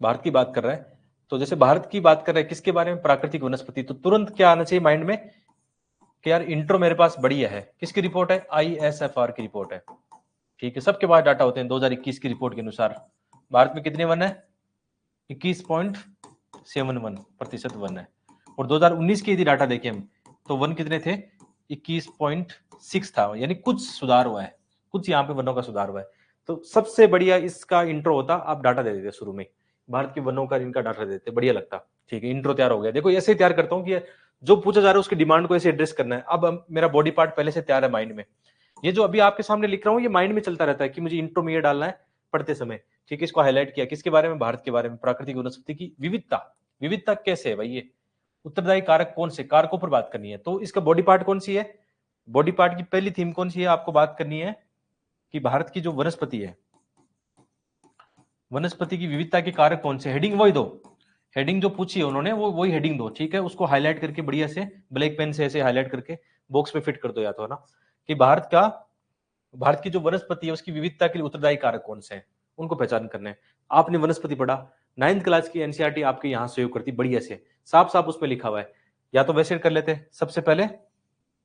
भारत की बात कर रहा है, तो जैसे भारत की बात कर रहा है किसके बारे में, प्राकृतिक वनस्पति, तो तुरंत क्या आना चाहिए माइंड में कि यार इंट्रो मेरे पास बढ़िया है। किसकी रिपोर्ट है, ISFR की रिपोर्ट है। ठीक है, सबके पास डाटा होते हैं। 2021 की रिपोर्ट के अनुसार भारत में कितने वन है, 21.71% वन है। और 2019 की यदि डाटा देखें हम तो वन कितने थे, 21.6 था, यानी कुछ सुधार हुआ है, कुछ यहाँ पे वनों का सुधार हुआ है। तो सबसे बढ़िया इसका इंट्रो होता, आप डाटा दे देते शुरू में, भारत के वनों का इनका डाटा देते, बढ़िया लगता। ठीक है, इंट्रो तैयार हो गया। देखो ऐसे ही तैयार करता हूँ कि जो पूछा जा रहा है उसकी डिमांड को ऐसे एड्रेस करना है। अब मेरा बॉडी पार्ट पहले से तैयार है माइंड में। ये जो अभी आपके सामने लिख रहा हूँ ये माइंड में चलता रहता है कि मुझे इंट्रो में ये डालना है पढ़ते समय। ठीक है, इसको हाईलाइट किया किसके बारे में, भारत के बारे में, प्राकृतिक वनस्पति की विविधता। विविधता कैसे है भाई, ये उत्तरदायी कारक कौन से, कारकों पर बात करनी है। तो इसका बॉडी पार्ट कौन सी है, बॉडी पार्ट की पहली थीम कौन सी है, आपको बात करनी है कि भारत की जो वनस्पति है, वनस्पति की विविधता के कारक कौन से। हेडिंग वही दो, हेडिंग जो पूछी है उन्होंने वो वही हेडिंग दो। ठीक है, उसको हाईलाइट करके बढ़िया से ब्लैक पेन से ऐसे हाईलाइट करके बॉक्स में फिट कर दो या तो, है ना, कि भारत की जो वनस्पति है उसकी विविधता के लिए उत्तरदायी कारक कौन से हैं, उनको पहचान करना है। आपने वनस्पति पढ़ा, 9th क्लास की एनसीईआरटी आपके यहाँ सेव करती बढ़िया से, साफ साफ उसमें लिखा हुआ है। या तो वैसे कर लेते, सबसे पहले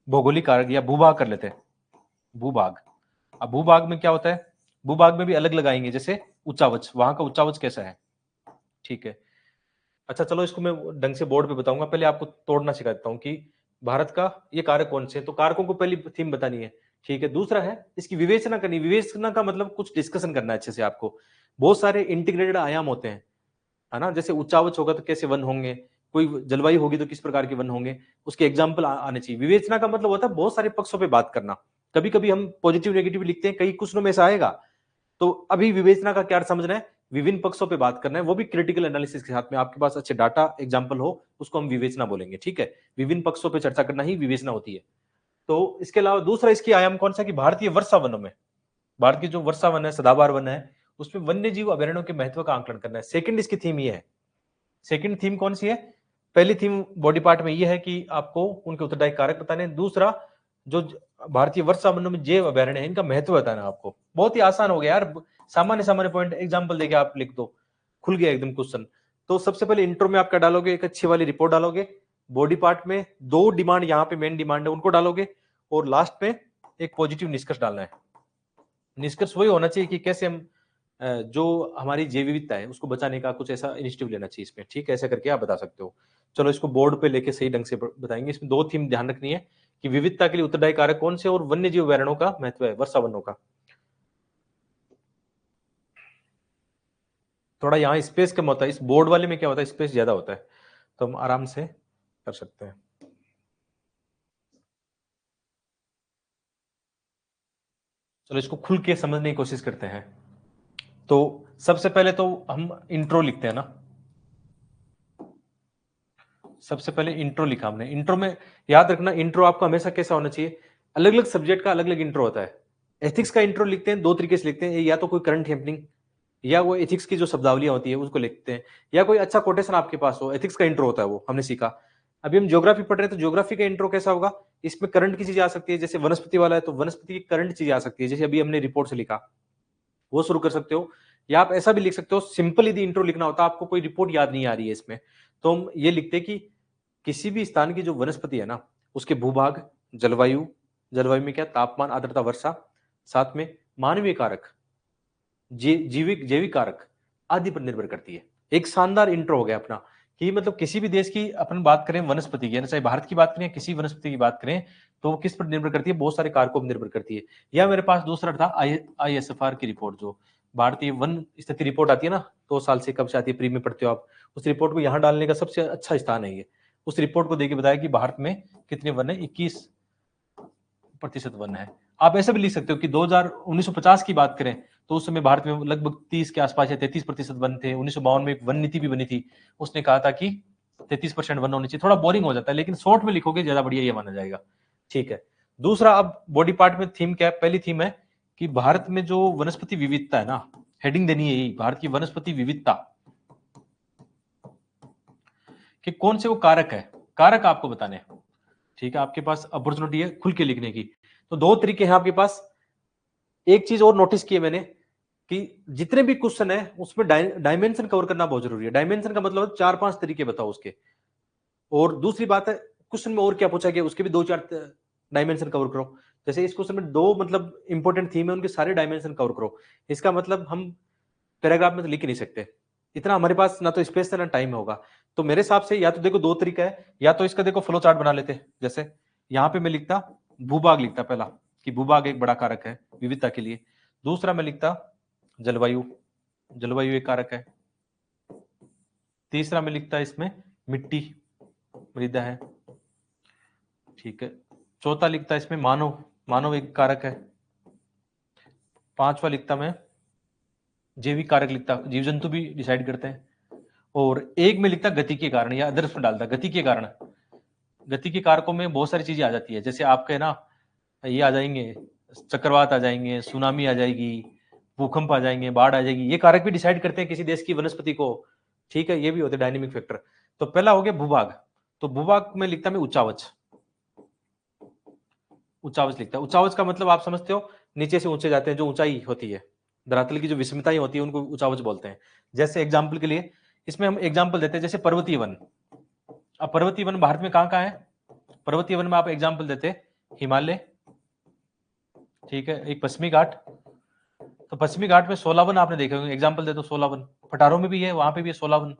भौगोलिक कारक या भूभाग कर लेते हैं, भूभाग। अब भूभाग में क्या होता है, भूभाग में भी अलग लगाएंगे, जैसे उच्चावच, वहां का उच्चावच कैसा है। ठीक है, अच्छा चलो इसको मैं ढंग से बोर्ड पे बताऊंगा, पहले आपको तोड़ना सिखा देता हूँ कि भारत का ये कारक कौन से हैं। तो कारकों को पहली थीम बतानी है। ठीक है, दूसरा है इसकी विवेचना करनी। विवेचना का मतलब कुछ डिस्कशन करना है अच्छे से आपको। बहुत सारे इंटीग्रेटेड आयाम होते हैं, है ना, जैसे उच्चावच होगा तो कैसे वन होंगे, कोई जलवायु होगी तो किस प्रकार के वन होंगे, उसके एग्जाम्पल आने चाहिए। विवेचना का मतलब होता है बहुत सारे पक्षों पर बात करना। कभी कभी हम पॉजिटिव नेगेटिव लिखते हैं, कई क्वेश्चनों में ऐसा आएगा। तो अभी विवेचना का क्या समझना है, विभिन्न पक्षों पे बात करना है, वो भी क्रिटिकल एनालिसिस के साथ में। आपके पास अच्छे डाटा एग्जांपल हो उसको हम विवेचना बोलेंगे। ठीक है, विभिन्न पक्षों पे चर्चा करना ही विवेचना होती है। तो इसके अलावा दूसरा इसकी आयाम कौन सा, कि भारतीय वर्षा वनों में, भारत की जो वर्षा वन है, सदाबहार वन है, उसमें वन्य जीव अभ्यारण्यों के महत्व का आंकलन करना है। सेकंड इसकी थीम ये है। सेकंड थीम कौन सी है, पहली थीम बॉडी पार्ट में ये है कि आपको उनके उत्तरदायी कारक बताने, दूसरा जो भारतीय वर्षा वनों में जैव अभ्यारण्य है इनका महत्व बताना आपको। बहुत ही आसान हो गया यार, सामान्य सामान्य पॉइंट एग्जांपल देके आप लिख दो, खुल गया एकदम क्वेश्चन। तो सबसे पहले इंट्रो में आप क्या डालोगे, एक अच्छी वाली रिपोर्ट डालोगे, बॉडी पार्ट में दो डिमांड, यहाँ पे मेन डिमांड है उनको डालोगे, और लास्ट में एक पॉजिटिव निष्कर्ष डालना है। निष्कर्ष वही होना चाहिए कि कैसे हम जो हमारी जैव विविधता है उसको बचाने का कुछ ऐसा इनिशिएटिव लेना चाहिए इसमें। ठीक है, ऐसा करके आप बता सकते हो। चलो इसको बोर्ड पे लेके सही ढंग से बताएंगे। इसमें दो थीम ध्यान रखनी है कि विविधता के लिए उत्तरदायी कारक कौन से और वन्य जीव अभ्यारण्यों का महत्व है, वर्षा वनों का। थोड़ा यहाँ स्पेस कम होता है, इस बोर्ड वाले में क्या होता है स्पेस ज्यादा होता है, तो हम आराम से कर सकते हैं। चलो इसको खुल के समझने की कोशिश करते हैं। तो सबसे पहले तो हम इंट्रो लिखते हैं ना, सबसे पहले इंट्रो लिखा हमने। इंट्रो में याद रखना, इंट्रो आपका हमेशा कैसा होना चाहिए, अलग अलग सब्जेक्ट का अलग अलग इंट्रो होता है। एथिक्स का इंट्रो लिखते हैं दो तरीके से लिखते हैं, या तो कोई करंट हैपनिंग या वो एथिक्स की जो शब्दावलियां होती है उसको लिखते हैं, या कोई अच्छा कोटेशन आपके पास हो, एथिक्स का इंट्रो होता है वो हमने सीखा। अभी हम ज्योग्राफी पढ़ रहे हैं तो ज्योग्राफी का इंट्रो कैसा होगा, इसमें करंट की चीजें आ सकती है, जैसे वनस्पति वाला है तो वनस्पति की करंट चीजें आ सकती है, जैसे अभी हमने रिपोर्ट से लिखा वो शुरू कर सकते हो। या आप ऐसा भी लिख सकते हो, सिंपल यदि इंट्रो लिखना होता है, आपको कोई रिपोर्ट याद नहीं आ रही है इसमें, तो हम ये लिखते कि किसी भी स्थान की जो वनस्पति है ना उसके भूभाग, जलवायु, जलवायु में क्या तापमान, आर्द्रता, वर्षा, साथ में मानवीय कारक, जैविक जैविक कारक आदि पर निर्भर करती है। एक शानदार इंट्रो हो गया अपना, कि मतलब किसी भी देश की अपन बात करें वनस्पति की, चाहे भारत की बात करें किसी वनस्पति की बात करें, तो वो किस पर निर्भर करती है, बहुत सारे कारकों पर निर्भर करती है। या मेरे पास दूसरा था ISFR की रिपोर्ट, जो भारतीय वन स्थिति रिपोर्ट आती है ना, 2 साल से कब से आती है, प्री में पढ़ते हो आप, उस रिपोर्ट को यहाँ डालने का सबसे अच्छा स्थान है ये। उस रिपोर्ट को देके बताया कि भारत में कितने वन है, 21% वन है। आप ऐसा भी लिख सकते हो कि 1950 की बात करें तो उस समय भारत में लगभग 30 के आसपास या 33% वन थे। 1952 में एक वन नीति भी बनी थी, उसने कहा था कि 33% वन होनी चाहिए। थोड़ा बोरिंग हो जाता है लेकिन शॉर्ट में लिखोगे ज्यादा बढ़िया ये माना जाएगा। ठीक है, दूसरा अब बॉडी पार्ट में थीम क्या है, पहली थीम है कि भारत में जो वनस्पति विविधता है ना, हेडिंग देनी है यही, भारत की वनस्पति विविधता कि कौन से वो कारक है, कारक आपको बताने हैं। ठीक है, आपके पास अपॉर्चुनिटी है खुल के लिखने की। तो दो तरीके हैं आपके पास। एक चीज और नोटिस की है मैंने कि जितने भी क्वेश्चन है उसमें डायमेंशन कवर करना बहुत जरूरी है। डायमेंशन का मतलब 4-5 तरीके बताओ उसके। और दूसरी बात है क्वेश्चन में और क्या पूछा गया उसके भी 2-4 डायमेंशन कवर करो। जैसे इस क्वेश्चन में 2 मतलब इंपॉर्टेंट थीम है, उनके सारे डायमेंशन कवर करो। इसका मतलब हम पैराग्राफ में तो लिख ही नहीं सकते, इतना हमारे पास ना तो स्पेस है ना टाइम होगा। तो मेरे हिसाब से या तो देखो 2 तरीका है, या तो इसका देखो फ्लो चार्ट बना लेते। जैसे यहाँ पे मैं लिखता भूभाग लिखता पहला, कि भूभाग एक बड़ा कारक है विविधता के लिए। दूसरा मैं लिखता जलवायु, जलवायु एक कारक है। तीसरा मैं लिखता इसमें मिट्टी, मृदा है, ठीक है। चौथा लिखता इसमें मानव, मानव एक कारक है। पांचवा लिखता मैं जैविक कारक लिखता, जीव जंतु भी डिसाइड करते हैं। और एक में लिखता गति के कारण, या अदर्स में डालता गति के कारण। गति के कारकों में बहुत सारी चीजें आ जाती है, जैसे आपके ना ये आ जाएंगे, चक्रवात आ जाएंगे, सुनामी आ जाएगी, भूकंप आ जाएंगे, बाढ़ आ जाएगी। ये कारक भी डिसाइड करते हैं किसी देश की वनस्पति को, ठीक है। ये भी होते हैं डायनेमिक फैक्टर। तो पहला हो गया भूभाग। तो भूभाग में लिखता मैं उच्चावच, उच्चावच लिखता है। उच्चावच का मतलब आप समझते हो, नीचे से ऊंचे जाते हैं, जो ऊंचाई होती है धरातल की, जो विषमताएं होती है उनको उच्चावच बोलते हैं। जैसे एग्जाम्पल के लिए इसमें हम एग्जाम्पल देते हैं, जैसे पर्वतीय वन। अब पर्वतीय वन भारत में कहाँ कहाँ है? पर्वतीय वन में आप एग्जाम्पल देते हिमालय, ठीक है, एक पश्चिमी घाट। तो पश्चिमी घाट में 16 वन आपने देखे होंगे, एग्जाम्पल दे दो 16 वन। पठारों में भी है, वहां पे भी है 16 वन,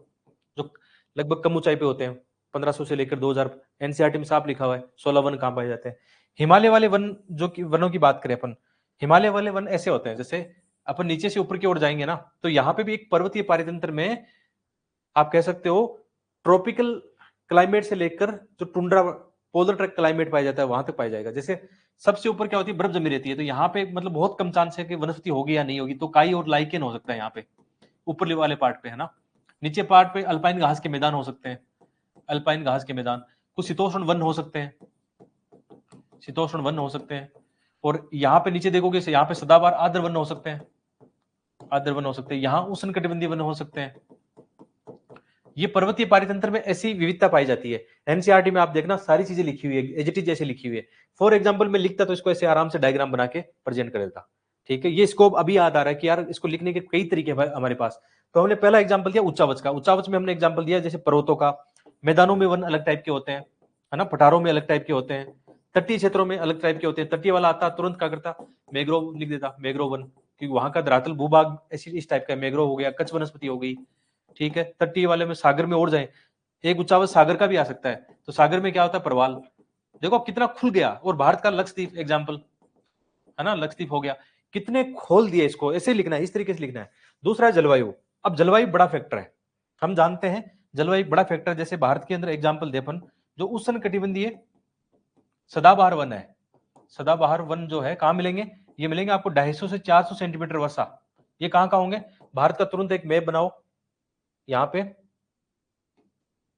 जो लगभग कम ऊंचाई पे होते हैं, 1500 से लेकर 2000। एनसीईआरटी में साफ लिखा हुआ है 16 वन कहां पाए जाते हैं। हिमालय वाले वन, जो कि वनों की बात करें अपन, हिमालय वाले वन ऐसे होते हैं, जैसे अपन नीचे से ऊपर की ओर जाएंगे ना, तो यहाँ पे भी एक पर्वतीय पारितंत्र में आप कह सकते हो ट्रॉपिकल क्लाइमेट से लेकर जो टुंड्रा पोलर ट्रैक क्लाइमेट पाया जाता है वहां तक पाया जाएगा। जैसे सबसे ऊपर क्या होती है, बर्फ जमी रहती है, तो यहाँ पे मतलब बहुत कम चांस है कि वनस्पति होगी या नहीं होगी, तो काई और लाइकेन हो सकता है यहाँ पे ऊपर वाले पार्ट पे, है ना। नीचे पार्ट पे अल्पाइन घास के मैदान हो सकते हैं, अल्पाइन घास के मैदान। कुछ शीतोष्ण वन हो सकते हैं, शीतोष्ण वन हो सकते हैं। और यहाँ पे नीचे देखोगे यहाँ पे सदाबहार आर्द्र वन हो सकते हैं, आर्द्र वन हो सकते हैं। यहाँ उष्णकटिबंधीय वन हो सकते हैं। ये पर्वतीय पारितंत्र में ऐसी विविधता पाई जाती है। एनसीईआरटी में आप देखना सारी चीजें लिखी हुई है, एज जैसे लिखी हुई है। फॉर एग्जांपल में लिखता तो इसको ऐसे आराम से डायग्राम बना के प्रेजेंट कर देता, ठीक है। ये स्कोप अभी याद आ रहा है कि यार इसको लिखने के कई तरीके हैं हमारे पास। तो हमने पहला एग्जाम्पल दिया उच्चावच का। उच्चावच में हमने एग्जाम्पल दिया जैसे पर्वतों का, मैदानों में वन अलग टाइप के होते हैं, है ना, पठारों में अलग टाइप के होते हैं, तटीय क्षेत्रों में अलग टाइप के होते हैं। तटीय वाला आता तुरंत क्या करता, मैग्रोव लिख देता, मैग्रोव वन, क्योंकि वहां का धरातल भूभाग ऐसी इस टाइप का, मैग्रोव हो गया, कच्छ वनस्पति हो गई, ठीक है। तटीय वाले में सागर में और जाए, एक उच्चावच सागर का भी आ सकता है। तो सागर में क्या होता है, प्रवाल। देखो कितना खुल गया। और भारत का लक्षद्वीप एग्जाम्पल, है ना, लक्षद्वीप हो गया, कितने खोल दिए इसको। ऐसे लिखना है, इस तरीके से लिखना है। दूसरा है जलवायु। अब जलवायु बड़ा फैक्टर है, हम जानते हैं जलवायु बड़ा फैक्टर। जैसे भारत के अंदर एग्जाम्पल देपन, जो उष्ण कटिबंधीय सदाबहार वन है, सदाबहार वन जो है कहां मिलेंगे, ये मिलेंगे आपको 250 से 400 सेंटीमीटर वर्षा। ये कहां कहां होंगे भारत का? तुरंत एक मैप बनाओ, यहाँ पे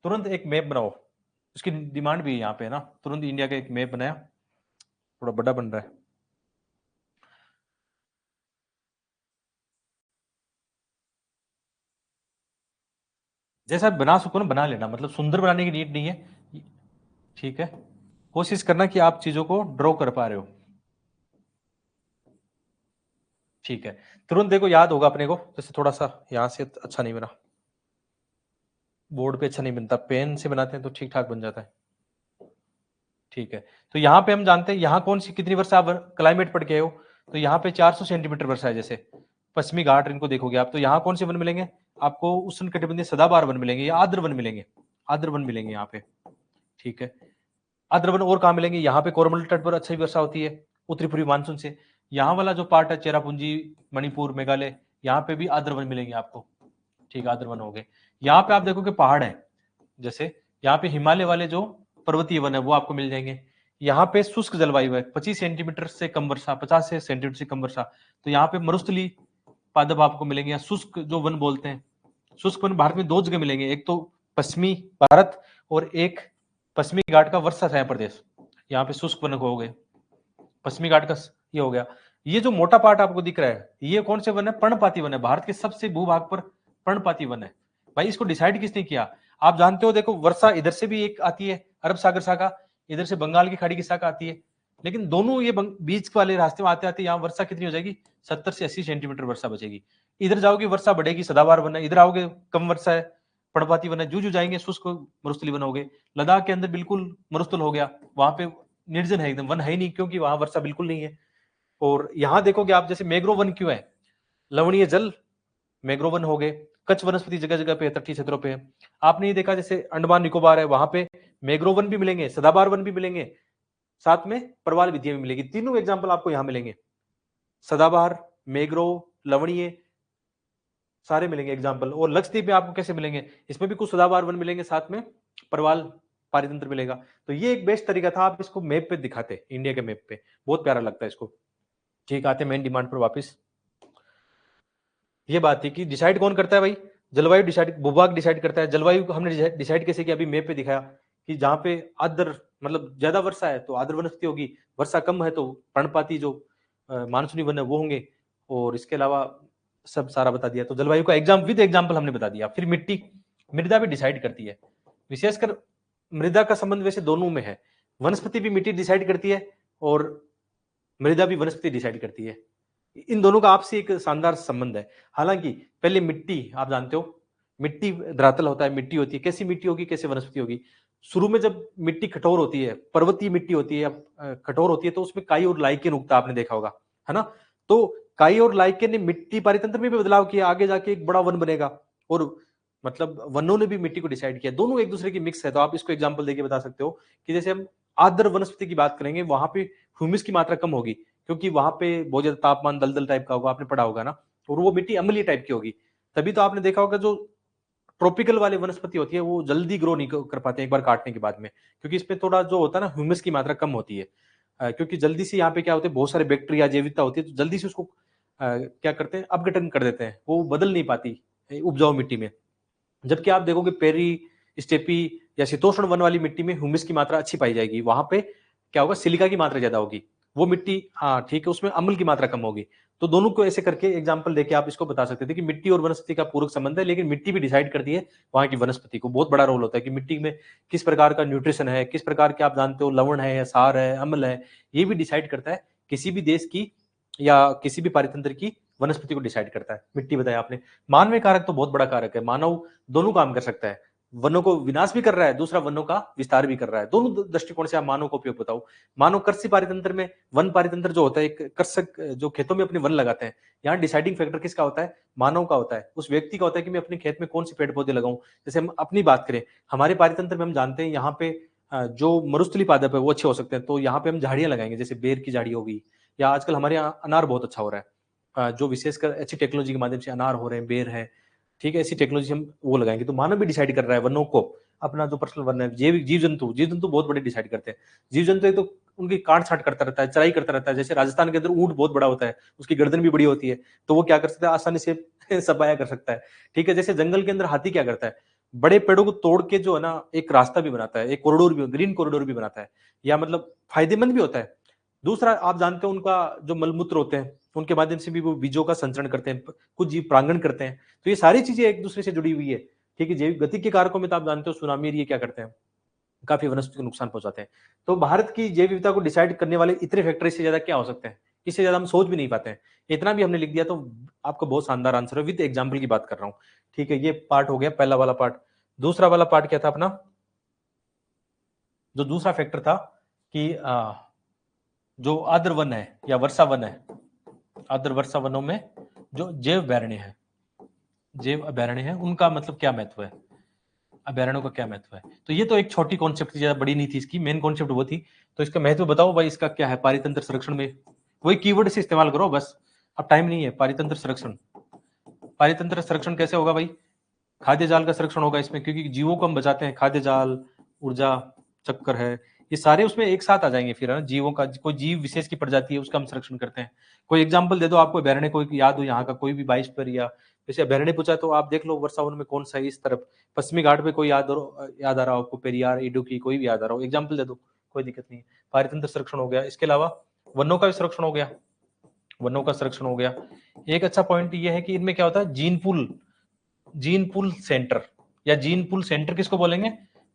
तुरंत एक मैप बनाओ, उसकी डिमांड भी है यहाँ पे ना। तुरंत इंडिया का एक मैप बनाया, थोड़ा बड़ा बन रहा है। जैसा बना सको ना बना लेना, मतलब सुंदर बनाने की नीड नहीं है, ठीक है। कोशिश करना कि आप चीजों को ड्रॉ कर पा रहे हो, ठीक है। तुरंत देखो याद होगा अपने को। जैसे थोड़ा सा यहाँ से अच्छा नहीं बना, बोर्ड पे अच्छा नहीं बनता, पेन से बनाते हैं तो ठीक ठाक बन जाता है, ठीक है। तो यहाँ पे हम जानते हैं यहाँ कौन सी कितनी वर्षा क्लाइमेट पढ़ के आए हो, तो यहाँ पे 400 सेंटीमीटर वर्षा है। जैसे पश्चिमी घाट इनको देखोगे आप, तो यहाँ कौन से वन मिलेंगे आपको? उष्ण कटिबंधीय सदाबहार वन मिलेंगे, या आर्द्र वन मिलेंगे, आर्द्र वन मिलेंगे यहाँ पे, ठीक है। आर्द्र वन और कहाँ मिलेंगे? यहाँ पे कोरमंडल तट पर अच्छी वर्षा होती है उत्तरी पूर्वी मानसून से। यहाँ वाला जो पार्ट है चेरापूंजी, मणिपुर, मेघालय, यहाँ पे भी आर्द्र वन मिलेंगे आपको, ठीक है, आर्द्र वन हो गए। यहाँ पे आप देखोगे पहाड़ है, जैसे यहाँ पे हिमालय वाले जो पर्वतीय वन है वो आपको मिल जाएंगे। यहाँ पे शुष्क जलवायु है, 25 सेंटीमीटर से कम वर्षा, 50 से सेंटीमीटर से कम वर्षा, तो यहाँ पे मरुस्थली पादप आपको मिलेंगे, या शुष्क जो वन बोलते हैं। शुष्क वन भारत में 2 जगह मिलेंगे, एक तो पश्चिमी भारत और एक पश्चिमी घाट का वर्षा छाया प्रदेश, यहाँ पे शुष्क वन हो गए। पश्चिमी घाट का ये हो गया। ये जो मोटा पार्ट आपको दिख रहा है ये कौन से वन है? पर्णपाती वन है, भारत के सबसे भूभाग पर पर्णपाती वन है। भाई इसको डिसाइड किसने किया? आप जानते हो, देखो वर्षा इधर से भी एक आती है, अरब सागर शाखा, इधर से बंगाल की खाड़ी की शाखा आती है, लेकिन दोनों ये बीच वाले रास्ते में आते आते यहाँ वर्षा कितनी हो जाएगी, 70 से 80 सेंटीमीटर वर्षा बचेगी। इधर जाओगे वर्षा बढ़ेगी, सदाबहार वन है, इधर आओगे कम वर्षा है, पर्णपाती वन है, जू जाएंगे शुष्क मरुस्थली वन हो गए। लद्दाख के अंदर बिल्कुल मरुस्थल हो गया, वहां पे निर्जन है एकदम, वन है ही नहीं, क्योंकि वहां वर्षा बिल्कुल नहीं है। और यहाँ देखोगे आप, जैसे मैंग्रोव वन क्यों है, लवणीय जल मैंग्रोव वन हो गए, कच्छ वनस्पति जगह जगह पे तटीय क्षेत्रों पे है। आपने ये देखा जैसे अंडमान निकोबार है, वहां पे मैंग्रोव वन भी मिलेंगे, सदाबहार वन भी मिलेंगे, साथ में प्रवाल विधियां भी मिलेगी। तीनों एग्जाम्पल आपको यहां मिलेंगे, सदाबहार, मैंग्रोव, लवणीय, सारे मिलेंगे एग्जाम्पल। और लक्षद्वीप में आपको कैसे मिलेंगे, इसमें भी कुछ सदाबहार वन मिलेंगे, साथ में प्रवाल पारितंत्र मिलेगा। तो ये एक बेस्ट तरीका था, आप इसको मैप पे दिखाते, इंडिया के मैप पे, बहुत प्यारा लगता है इसको। ठीक, आते मेन डिमांड पर वापस। ये बात थी कि डिसाइड कौन करता है भाई, जलवायु डिसाइड, भूभाग डिसाइड करता है। जलवायु को हमने डिसाइड कैसे किया, अभी मैप पे दिखाया कि जहां पे आर्द्र मतलब ज्यादा वर्षा है तो आर्द्र वनस्पति होगी, वर्षा कम है तो पर्णपाती जो मानसूनी वन है वो होंगे, और इसके अलावा सब सारा बता दिया। तो जलवायु का एग्जाम विद एग्जाम्पल हमने बता दिया। फिर मिट्टी, मृदा भी डिसाइड करती है, विशेषकर मृदा का संबंध वैसे दोनों में है, वनस्पति भी मिट्टी डिसाइड करती है और मृदा भी वनस्पति डिसाइड करती है। इन दोनों का आपसी एक शानदार संबंध है। हालांकि पहले मिट्टी, आप जानते हो मिट्टी धरातल होता है, मिट्टी होती है, कैसी मिट्टी होगी, कैसे वनस्पति होगी। शुरू में जब मिट्टी कठोर होती है, पर्वतीय मिट्टी होती है या कठोर होती है, तो उसमें काई और लाइकेन उगता, आपने देखा होगा, है ना। तो काई और लाइकेन ने मिट्टी पारितंत्र में भी बदलाव किया, आगे जाके एक बड़ा वन बनेगा, और मतलब वनों ने भी मिट्टी को डिसाइड किया। दोनों एक दूसरे की मिक्स है। तो आप इसको एग्जाम्पल देके बता सकते हो कि जैसे हम आर्द्र वनस्पति की बात करेंगे, वहां पे ह्यूमिस की मात्रा कम होगी, क्योंकि वहां पे बहुत ज्यादा तापमान दलदल टाइप का होगा, आपने पढ़ा होगा ना, और वो मिट्टी अम्लीय टाइप की होगी। तभी तो आपने देखा होगा जो ट्रॉपिकल वाले वनस्पति होती है वो जल्दी ग्रो नहीं कर पाते एक बार काटने के बाद में, क्योंकि इसमें थोड़ा जो होता है ना, ह्यूमस की मात्रा कम होती है। क्योंकि जल्दी से यहाँ पे क्या होते हैं, बहुत सारे बैक्टीरिया जैविकता होती है, तो जल्दी से उसको क्या करते हैं, अपघटन कर देते हैं, वो बदल नहीं पाती उपजाऊ मिट्टी में। जबकि आप देखोगे पेरी, स्टेपी या शीतोष्ण वन वाली मिट्टी में ह्यूमिस की मात्रा अच्छी पाई जाएगी, वहां पे क्या होगा, सिलिका की मात्रा ज्यादा होगी, वो मिट्टी, हाँ ठीक है, उसमें अम्ल की मात्रा कम होगी। तो दोनों को ऐसे करके एग्जाम्पल देके आप इसको बता सकते थे कि मिट्टी और वनस्पति का पूरक संबंध है, लेकिन मिट्टी भी डिसाइड करती है वहां की वनस्पति को। बहुत बड़ा रोल होता है कि मिट्टी में किस प्रकार का न्यूट्रिशन है, किस प्रकार के आप जानते हो लवण है या सार है, अम्ल है, ये भी डिसाइड करता है किसी भी देश की या किसी भी पारितंत्र की वनस्पति को डिसाइड करता है। मिट्टी बताया आपने। मानवीय कारक तो बहुत बड़ा कारक है, मानव दोनों काम कर सकता है, वनों को विनाश भी कर रहा है, दूसरा वनों का विस्तार भी कर रहा है। दोनों दृष्टिकोण से आप मानव का उपयोग बताओ। मानव कृषि पारितंत्र में, वन पारितंत्र जो होता है, एक कृषक जो खेतों में अपने वन लगाते हैं, यहाँ डिसाइडिंग फैक्टर किसका होता है, मानव का होता है, उस व्यक्ति का होता है कि मैं अपने खेत में कौन से पेड़ पौधे लगाऊं। जैसे हम अपनी बात करें, हमारे पारितंत्र में हम जानते हैं यहाँ पे जो मरुस्थली पादप है वो अच्छे हो सकते हैं, तो यहाँ पे हम झाड़ियां लगाएंगे, जैसे बेर की झाड़ी होगी, या आजकल हमारे यहाँ अनार बहुत अच्छा हो रहा है, जो विशेषकर अच्छी टेक्नोलॉजी के माध्यम से अनार हो रहे हैं, बेर है, ठीक है, ऐसी टेक्नोलॉजी हम वो लगाएंगे। तो मानव भी डिसाइड कर रहा है वनों को, अपना जो पर्सनल वन है। जीव जंतु बहुत बड़े डिसाइड करते हैं। जीव जंतु एक तो उनकी काट छाट करता रहता है, चराई करता रहता है। जैसे राजस्थान के अंदर ऊंट बहुत बड़ा होता है, उसकी गर्दन भी बड़ी होती है, तो वो क्या कर सकता है, आसानी से सफाया कर सकता है, ठीक है। जैसे जंगल के अंदर हाथी क्या करता है, बड़े पेड़ों को तोड़ के जो है ना, एक रास्ता भी बनाता है, एक कॉरिडोर भी, ग्रीन कॉरिडोर भी बनाता है, या मतलब फायदेमंद भी होता है। दूसरा, आप जानते हो उनका जो मलमूत्र होते हैं, उनके माध्यम से भी वो बीजों का संचरण करते हैं, कुछ जीव प्रांगण करते हैं। तो ये सारी चीजें एक दूसरे से जुड़ी हुई है, ठीक है। जैविक गति के कारकों में तो आप जानते हो सुनामी ये क्या करते हैं, काफी वनस्पति को नुकसान पहुंचाते हैं। तो भारत की जैव विविधता को डिसाइड करने वाले इतने फैक्टर, इससे ज्यादा क्या हो सकते हैं, इससे ज्यादा हम सोच भी नहीं पाते हैं। इतना भी हमने लिख दिया तो आपको बहुत शानदार आंसर है, विद एग्जाम्पल की बात कर रहा हूँ, ठीक है। ये पार्ट हो गया पहला वाला पार्ट। दूसरा वाला पार्ट क्या था अपना, जो दूसरा फैक्टर था कि जो आर्द्र वन है या वर्षा वन है, आर्द्र वर्षा वनों में जो जैव अभयारण्य है, जैव अभयारण्य है, उनका मतलब क्या महत्व है, अभयारण्यों का क्या महत्व है। तो ये तो एक छोटी कॉन्सेप्ट थी, ज्यादा बड़ी नहीं थी, इसकी मेन कॉन्सेप्ट वो थी। तो इसका महत्व बताओ भाई, इसका क्या है पारितंत्र संरक्षण में, वही कीवर्ड से इस्तेमाल करो बस, अब टाइम नहीं है। पारितंत्र संरक्षण, पारितंत्र संरक्षण कैसे होगा भाई, खाद्य जाल का संरक्षण होगा इसमें, क्योंकि जीवों को हम बचाते हैं, खाद्य जाल, ऊर्जा चक्कर है, ये सारे उसमें एक साथ आ जाएंगे फिर, है ना। जीवों का, कोई जीव विशेष की प्रजाति है उसका हम संरक्षण करते हैं। कोई एग्जाम्पल दे दो आपको अभयारण्य कोई याद हो, यहाँ का कोई भी 22 पर, या जैसे अभयारण्य पूछा तो आप देख लो वर्षावन में कौन सा है, इस तरफ पश्चिमी घाट पे कोई याद आ रहा हो आपको, पेरियार, इडुक्की, कोई भी याद आ रहा हो, एग्जाम्पल दे दो, कोई दिक्कत नहीं है। पारितंत्र संरक्षण हो गया, इसके अलावा वनों का भी संरक्षण हो गया, वनों का संरक्षण हो गया। एक अच्छा पॉइंट ये है कि इनमें क्या होता है, जीन पूल सेंटर, या जीन पूल सेंटर किसको बोलेंगे,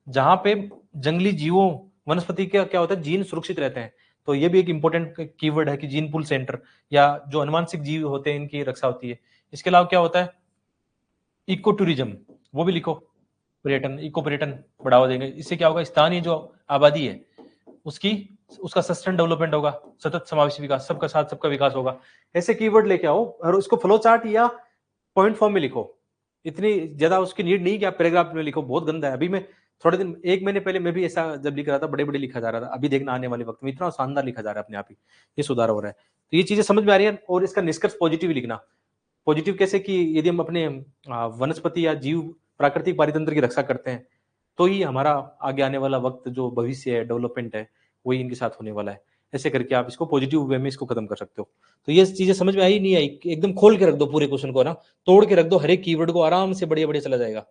जहां पे जंगली जीवों, वनस्पति का क्या होता है, जीन सुरक्षित रहते हैं। तो ये भी एक इंपॉर्टेंट कीवर्ड है कि जीन पूल सेंटर या जो अनुवांशिक जीव होते हैं इनकी रक्षा होती है। इसके अलावा क्या होता है, इको टूरिज्म, वो भी लिखो। पर्यटन, इको पर्यटन बढ़ावा देंगे, इससे क्या होगा, स्थानीय जो आबादी है उसकी उसका सस्टेन डेवलपमेंट होगा, सतत समावेशी विकास, सबका साथ सबका विकास होगा। ऐसे कीवर्ड लेके आओ और उसको फ्लो चार्ट या पॉइंट फॉर्म में लिखो। इतनी ज्यादा उसकी नीड नहीं कि आप पैराग्राफ में लिखो, बहुत गंदा है। अभी मैं थोड़े दिन, एक महीने पहले मैं भी ऐसा जब लिख रहा था, बड़े बड़े लिखा जा रहा था। अभी देखना आने वाले वक्त में इतना शानदार लिखा जा रहा है अपने आप ही, ये सुधार हो रहा है। तो ये चीजें समझ में आ रही है। और इसका निष्कर्ष पॉजिटिव लिखना। पॉजिटिव कैसे, कि यदि हम अपने वनस्पति या जीव प्राकृतिक पारितंत्र की रक्षा करते हैं तो ही हमारा आगे आने वाला वक्त जो भविष्य है, डेवलपमेंट है, वही इनके साथ होने वाला है। ऐसे करके आप इसको पॉजिटिव वे में इसको खत्म कर सकते हो। तो ये चीजें समझ में आई नहीं आई, एकदम खोल के रख दो पूरे क्वेश्चन को ना, तोड़ के रख दो, हर एक कीवर्ड को आराम से बढ़िया बढ़िया चला जाएगा।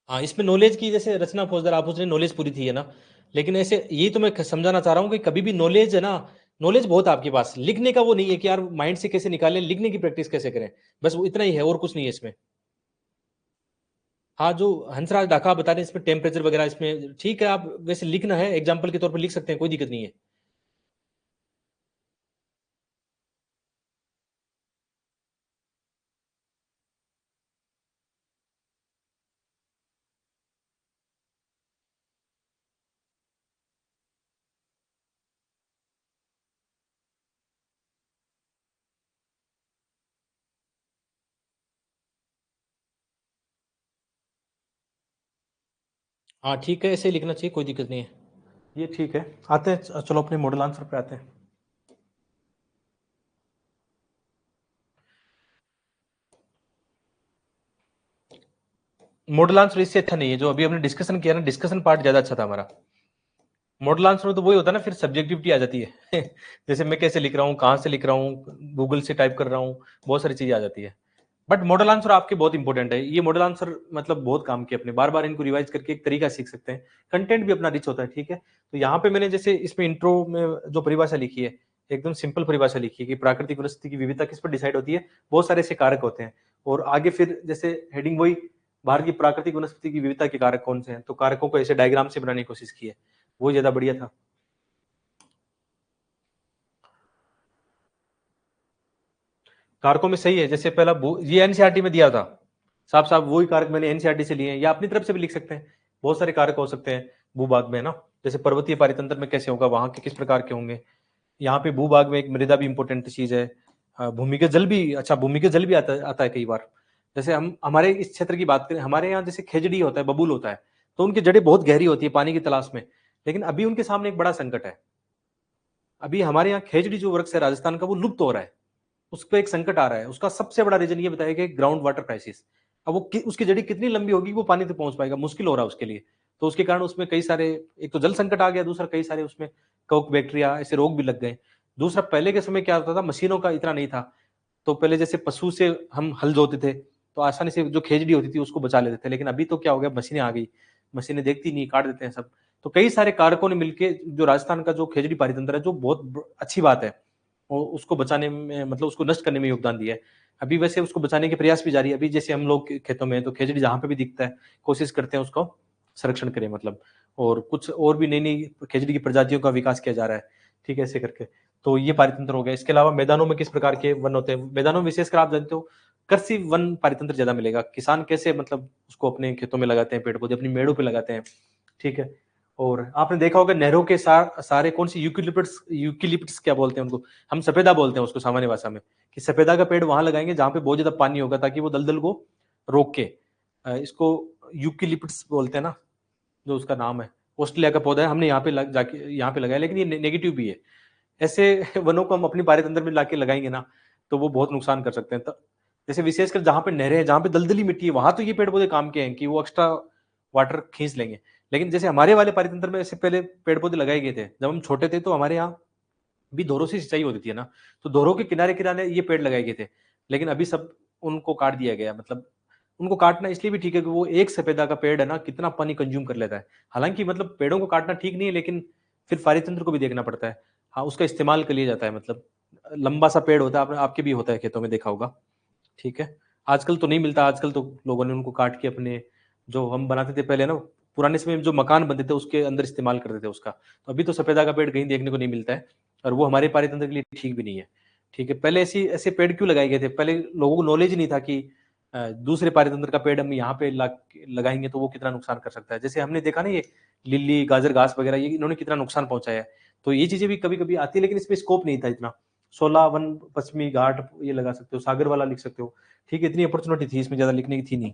हाँ, इसमें नॉलेज की जैसे रचना फौजदार आप उसने नॉलेज पूरी थी है ना, लेकिन ऐसे यही तो मैं समझाना चाह रहा हूँ कि कभी भी नॉलेज है ना, नॉलेज बहुत है आपके पास, लिखने का वो नहीं है कि यार माइंड से कैसे निकालें, लिखने की प्रैक्टिस कैसे करें, बस वो इतना ही है और कुछ नहीं है इसमें। हाँ, जो हंसराज ढाका बता रहे हैं इसमें टेम्परेचर वगैरह, इसमें ठीक है, आप वैसे लिखना है एग्जाम्पल के तौर पर लिख सकते हैं, कोई दिक्कत नहीं है। हाँ ठीक है, ऐसे ही लिखना चाहिए, कोई दिक्कत नहीं है। ये ठीक है। आते हैं, चलो अपने मॉडल आंसर पे आते हैं। मॉडल आंसर इससे अच्छा नहीं है, जो अभी हमने डिस्कशन किया ना, डिस्कशन पार्ट ज्यादा अच्छा था हमारा। मॉडल आंसर में तो वही होता है ना, फिर सब्जेक्टिविटी आ जाती है जैसे मैं कैसे लिख रहा हूँ, कहाँ से लिख रहा हूँ, गूगल से टाइप कर रहा हूँ, बहुत सारी चीजें आ जाती है। बट मॉडल आंसर आपके बहुत इंपॉर्टेंट है, ये मॉडल आंसर मतलब बहुत काम के अपने, बार बार इनको रिवाइज करके एक तरीका सीख सकते हैं। कंटेंट भी अपना रिच होता है, ठीक है। तो यहाँ पे मैंने जैसे इसमें इंट्रो में जो परिभाषा लिखी है, एकदम सिंपल परिभाषा लिखी है कि प्राकृतिक वनस्पति की विविधता किस पर डिसाइड होती है, बहुत सारे ऐसे कारक होते हैं। और आगे फिर जैसे हेडिंग वही, बाहर की प्राकृतिक वनस्पति की विविधता के कारक कौन से हैं, तो कारकों को ऐसे डायग्राम से बनाने की कोशिश की है, वो ज्यादा बढ़िया था। कारकों में सही है, जैसे पहला ये एनसीईआरटी में दिया था, साफ साफ वही कारक मैंने एनसीईआरटी से लिए हैं, या अपनी तरफ से भी लिख सकते हैं। बहुत सारे कारक हो सकते हैं भूभाग में ना, जैसे पर्वतीय पारितंत्र में कैसे होगा, वहां के किस प्रकार के होंगे। यहाँ पे भूभाग में एक मृदा भी इंपॉर्टेंट चीज है। भूमिगत जल भी, अच्छा भूमिगत जल भी आता है कई बार। जैसे हम हमारे इस क्षेत्र की बात करें, हमारे यहाँ जैसे खेजड़ी होता है, बबूल होता है, तो उनकी जड़ें बहुत गहरी होती है पानी की तलाश में। लेकिन अभी उनके सामने एक बड़ा संकट है। अभी हमारे यहाँ खेजड़ी जो वृक्ष है राजस्थान का, वो लुप्त हो रहा है। उस पर एक संकट आ रहा है, उसका सबसे बड़ा रीजन ये बताया गया, ग्राउंड वाटर क्राइसिस। अब वो उसकी जड़ी कितनी लंबी होगी, वो पानी तक पहुंच पाएगा, मुश्किल हो रहा है उसके लिए। तो उसके कारण उसमें कई सारे, एक तो जल संकट आ गया, दूसरा कई सारे उसमें कवक बैक्टीरिया ऐसे रोग भी लग गए। दूसरा, पहले के समय क्या होता था, मशीनों का इतना नहीं था, तो पहले जैसे पशु से हम हल जोते थे, तो आसानी से जो खेजड़ी होती थी उसको बचा लेते थे। लेकिन अभी तो क्या हो गया, मशीनें आ गई, मशीनें देखती नहीं, काट देते हैं सब। तो कई सारे कारकों ने मिलकर जो राजस्थान का जो खेजड़ी पारितंत्र है, जो बहुत अच्छी बात है, और उसको बचाने में, मतलब उसको नष्ट करने में योगदान दिया है। अभी वैसे उसको बचाने के प्रयास भी जारी है। अभी जैसे हम लोग खेतों में, तो खेजड़ी जहां पे भी दिखता है, कोशिश करते हैं उसको संरक्षण करें, मतलब। और कुछ और भी नई नई खेजड़ी की प्रजातियों का विकास किया जा रहा है, ठीक है, ऐसे करके। तो ये पारितंत्र हो गया। इसके अलावा मैदानों में किस प्रकार के वन होते हैं, मैदानों में विशेषकर आप जानते हो कृषि वन पारितंत्र ज्यादा मिलेगा। किसान कैसे मतलब उसको अपने खेतों में लगाते हैं, पेड़ पौधे अपनी मेड़ों पे लगाते हैं, ठीक है। और आपने देखा होगा नहरों के सारे कौन सी यूकिलिप्टस, यूकिलिप्टस क्या बोलते हैं उनको, हम सफेदा बोलते हैं उसको सामान्य भाषा में, कि सफेदा का पेड़ वहां लगाएंगे जहां पे बहुत ज्यादा पानी होगा, ताकि वो दलदल को रोक के। इसको यूकिलिप्टस बोलते हैं ना, जो उसका नाम है। ऑस्ट्रेलिया का पौधा है, हमने यहाँ पे जाके यहाँ पे लगाया, लेकिन ये नेगेटिव भी है। ऐसे वनों को हम अपनी पारितंत्र में लाके लगाएंगे ना, तो वो बहुत नुकसान कर सकते हैं। तो जैसे विशेषकर जहां पे नहरें हैं, जहां पे दलदली मिट्टी है, वहां तो ये पेड़ पौधे काम के हैं कि वो एक्स्ट्रा वाटर खींच लेंगे। लेकिन जैसे हमारे वाले पारितंत्र में ऐसे पहले पेड़ पौधे लगाए गए थे, जब हम छोटे थे, तो हमारे यहाँ भी दोरों से सिंचाई होती थी ना, तो दोरों के किनारे किनारे ये पेड़ लगाए गए थे। लेकिन अभी सब उनको काट दिया गया, मतलब उनको काटना इसलिए भी ठीक है कि वो एक सफेदा का पेड़ है ना, कितना पानी कंज्यूम कर लेता है। हालांकि मतलब पेड़ों को काटना ठीक नहीं है, लेकिन फिर पारितंत्र को भी देखना पड़ता है। हाँ, उसका इस्तेमाल कर लिया जाता है, मतलब लंबा सा पेड़ होता है, आपने आपके भी होता है खेतों में देखा होगा, ठीक है। आजकल तो नहीं मिलता, आजकल तो लोगों ने उनको काट के अपने जो हम बनाते थे पहले ना, पुराने समय में जो मकान बनते थे उसके अंदर इस्तेमाल करते थे उसका। तो अभी तो सफेदा का पेड़ कहीं देखने को नहीं मिलता है और वो हमारे पारितंत्र के लिए ठीक भी नहीं है। ठीक है, पहले ऐसे पेड़ क्यों लगाए गए थे? पहले लोगों को नॉलेज नहीं था कि दूसरे पारितंत्र का पेड़ हम यहाँ पे लगाएंगे तो वो कितना नुकसान कर सकता है। जैसे हमने देखा ना, ये लिल्ली, गाजर घास वगैरह, ये इन्होंने कितना नुकसान पहुंचाया है। तो ये चीजें भी कभी कभी आती है, लेकिन इसमें स्कोप नहीं था इतना। 16 वन पश्चिमी घाट ये लगा सकते हो, सागर वाला लिख सकते हो। ठीक है, इतनी अपॉर्चुनिटी थी, इसमें ज्यादा लिखने की थी नहीं।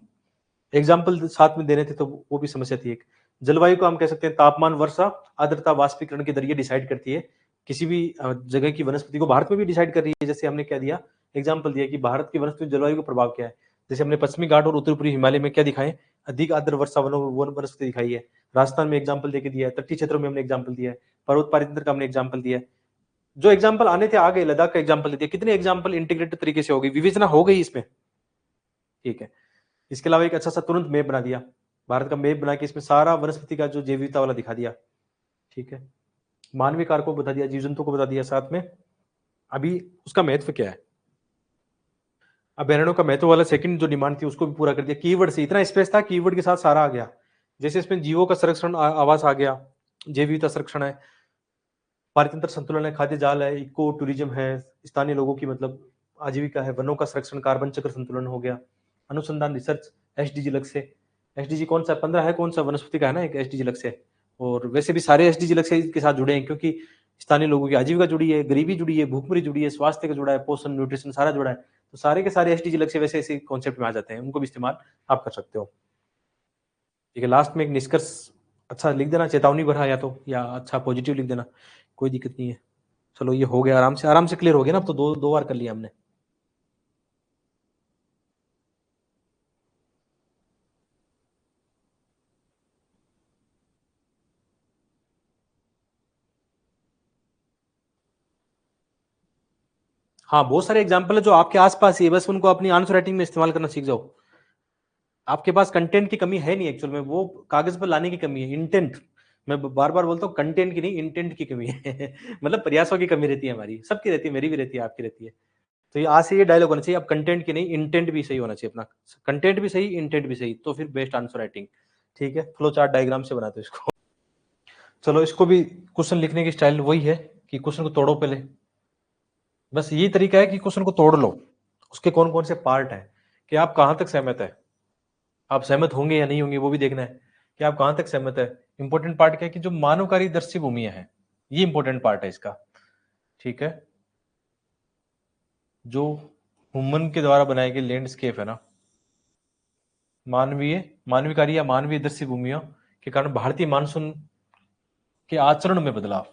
एग्जाम्पल साथ में देने थे तो वो भी समस्या थी एक। जलवायु को हम कह सकते हैं तापमान, वर्षा, आर्द्रता, वाष्पीकरण के जरिए डिसाइड करती है किसी भी जगह की वनस्पति को। भारत में भी डिसाइड कर रही है। जैसे हमने क्या दिया, एग्जाम्पल दिया कि भारत की वनस्पति जलवायु का प्रभाव क्या है। जैसे हमने पश्चिमी घाट और उत्तर पूर्वी हिमालय में क्या दिखाए, अधिक आर्द्र वर्षा वनस्पति दिखाई है। राजस्थान में एग्जाम्पल देके दिया है, तटीय क्षेत्रों में हमने एग्जाम्पल दिया है, पर्वत पारितंत्र का हमने एग्जाम्पल दिया है। जो एग्जाम्पल आने थे आ गए, लद्दाख का एग्जाम्पल दिया। कितने एग्जाम्पल इंटीग्रेटेड तरीके से हो गई, विवेचना हो गई इसमें। ठीक है, इसके अलावा एक अच्छा सा तुरंत मैप बना दिया, भारत का मैप बना के इसमें सारा वनस्पति का जो जैव विविधता वाला दिखा दिया। ठीक है, मानवीय कारकों को बता दिया, जीव जंतु को बता दिया साथ में। अभी उसका महत्व क्या है, अभ्यारण्यों का महत्व वाला सेकंड जो डिमांड थी उसको भी पूरा कर दिया। कीवर्ड से इतना स्पेस था, कीवर्ड के साथ सारा आ गया। जैसे इसमें जीवों का संरक्षण, आवास आ गया, जैव विविधता संरक्षण है, पारितंत्र संतुलन है, खाद्य जाल है, इको टूरिज्म है, स्थानीय लोगों की मतलब आजीविका है, वनों का संरक्षण, कार्बन चक्र संतुलन हो गया, अनुसंधान रिसर्च, एसडीजी लक्ष्य। एसडीजी कौन सा 15 है, कौन सा वनस्पति का है ना एक एसडीजी लक्ष्य। और वैसे भी सारे एसडीजी लक्ष्य के साथ जुड़े हैं, क्योंकि स्थानीय लोगों की आजीविका जुड़ी है, गरीबी जुड़ी है, भूखमरी जुड़ी है, स्वास्थ्य का जुड़ा है, पोषण न्यूट्रिशन सारा जुड़ा है। तो सारे के सारे एसडीजी लक्ष्य वैसे ऐसे कॉन्सेप्ट में आ जाते हैं, उनको भी इस्तेमाल आप कर सकते हो। ठीक है, लास्ट में एक निष्कर्ष अच्छा लिख देना, चेतावनी भरा या तो, या अच्छा पॉजिटिव लिख देना, कोई दिक्कत नहीं है। चलो ये हो गया, आराम से क्लियर हो गया ना। अब तो दो बार कर लिया हमने। हाँ, बहुत सारे एग्जाम्पल है जो आपके आसपास ही है, बस उनको अपनी आंसर राइटिंग में इस्तेमाल करना सीख जाओ। आपके पास कंटेंट की कमी है नहीं एक्चुअल में, वो कागज पर लाने की कमी है, इंटेंट। मैं बार बार बोलता हूँ, कंटेंट की नहीं, इंटेंट की कमी है। मतलब प्रयासों की कमी रहती है, हमारी सबकी रहती है, मेरी भी रहती है, आपकी रहती है। तो ये आज से ये डायलॉग होना चाहिए, अब कंटेंट की नहीं, इंटेंट भी सही होना चाहिए अपना। कंटेंट भी सही, इंटेंट भी सही, तो फिर बेस्ट आंसर राइटिंग। ठीक है, फ्लो चार्ट डायग्राम से बनाते हो इसको। चलो, इसको भी क्वेश्चन लिखने की स्टाइल वही है कि क्वेश्चन को तोड़ो पहले। बस यही तरीका है कि क्वेश्चन को तोड़ लो, उसके कौन कौन से पार्ट है, कि आप कहां तक सहमत है, आप सहमत होंगे या नहीं होंगे वो भी देखना है, कि आप कहां तक सहमत है। इंपॉर्टेंट पार्ट क्या है कि जो मानवकारी दृश्य भूमिया है, ये इंपॉर्टेंट पार्ट है इसका। ठीक है, जो ह्यूमन के द्वारा बनाए गए लैंडस्केप है ना, मानवीय या मानवीय दृश्य भूमियों के कारण भारतीय मानसून के आचरण में बदलाव,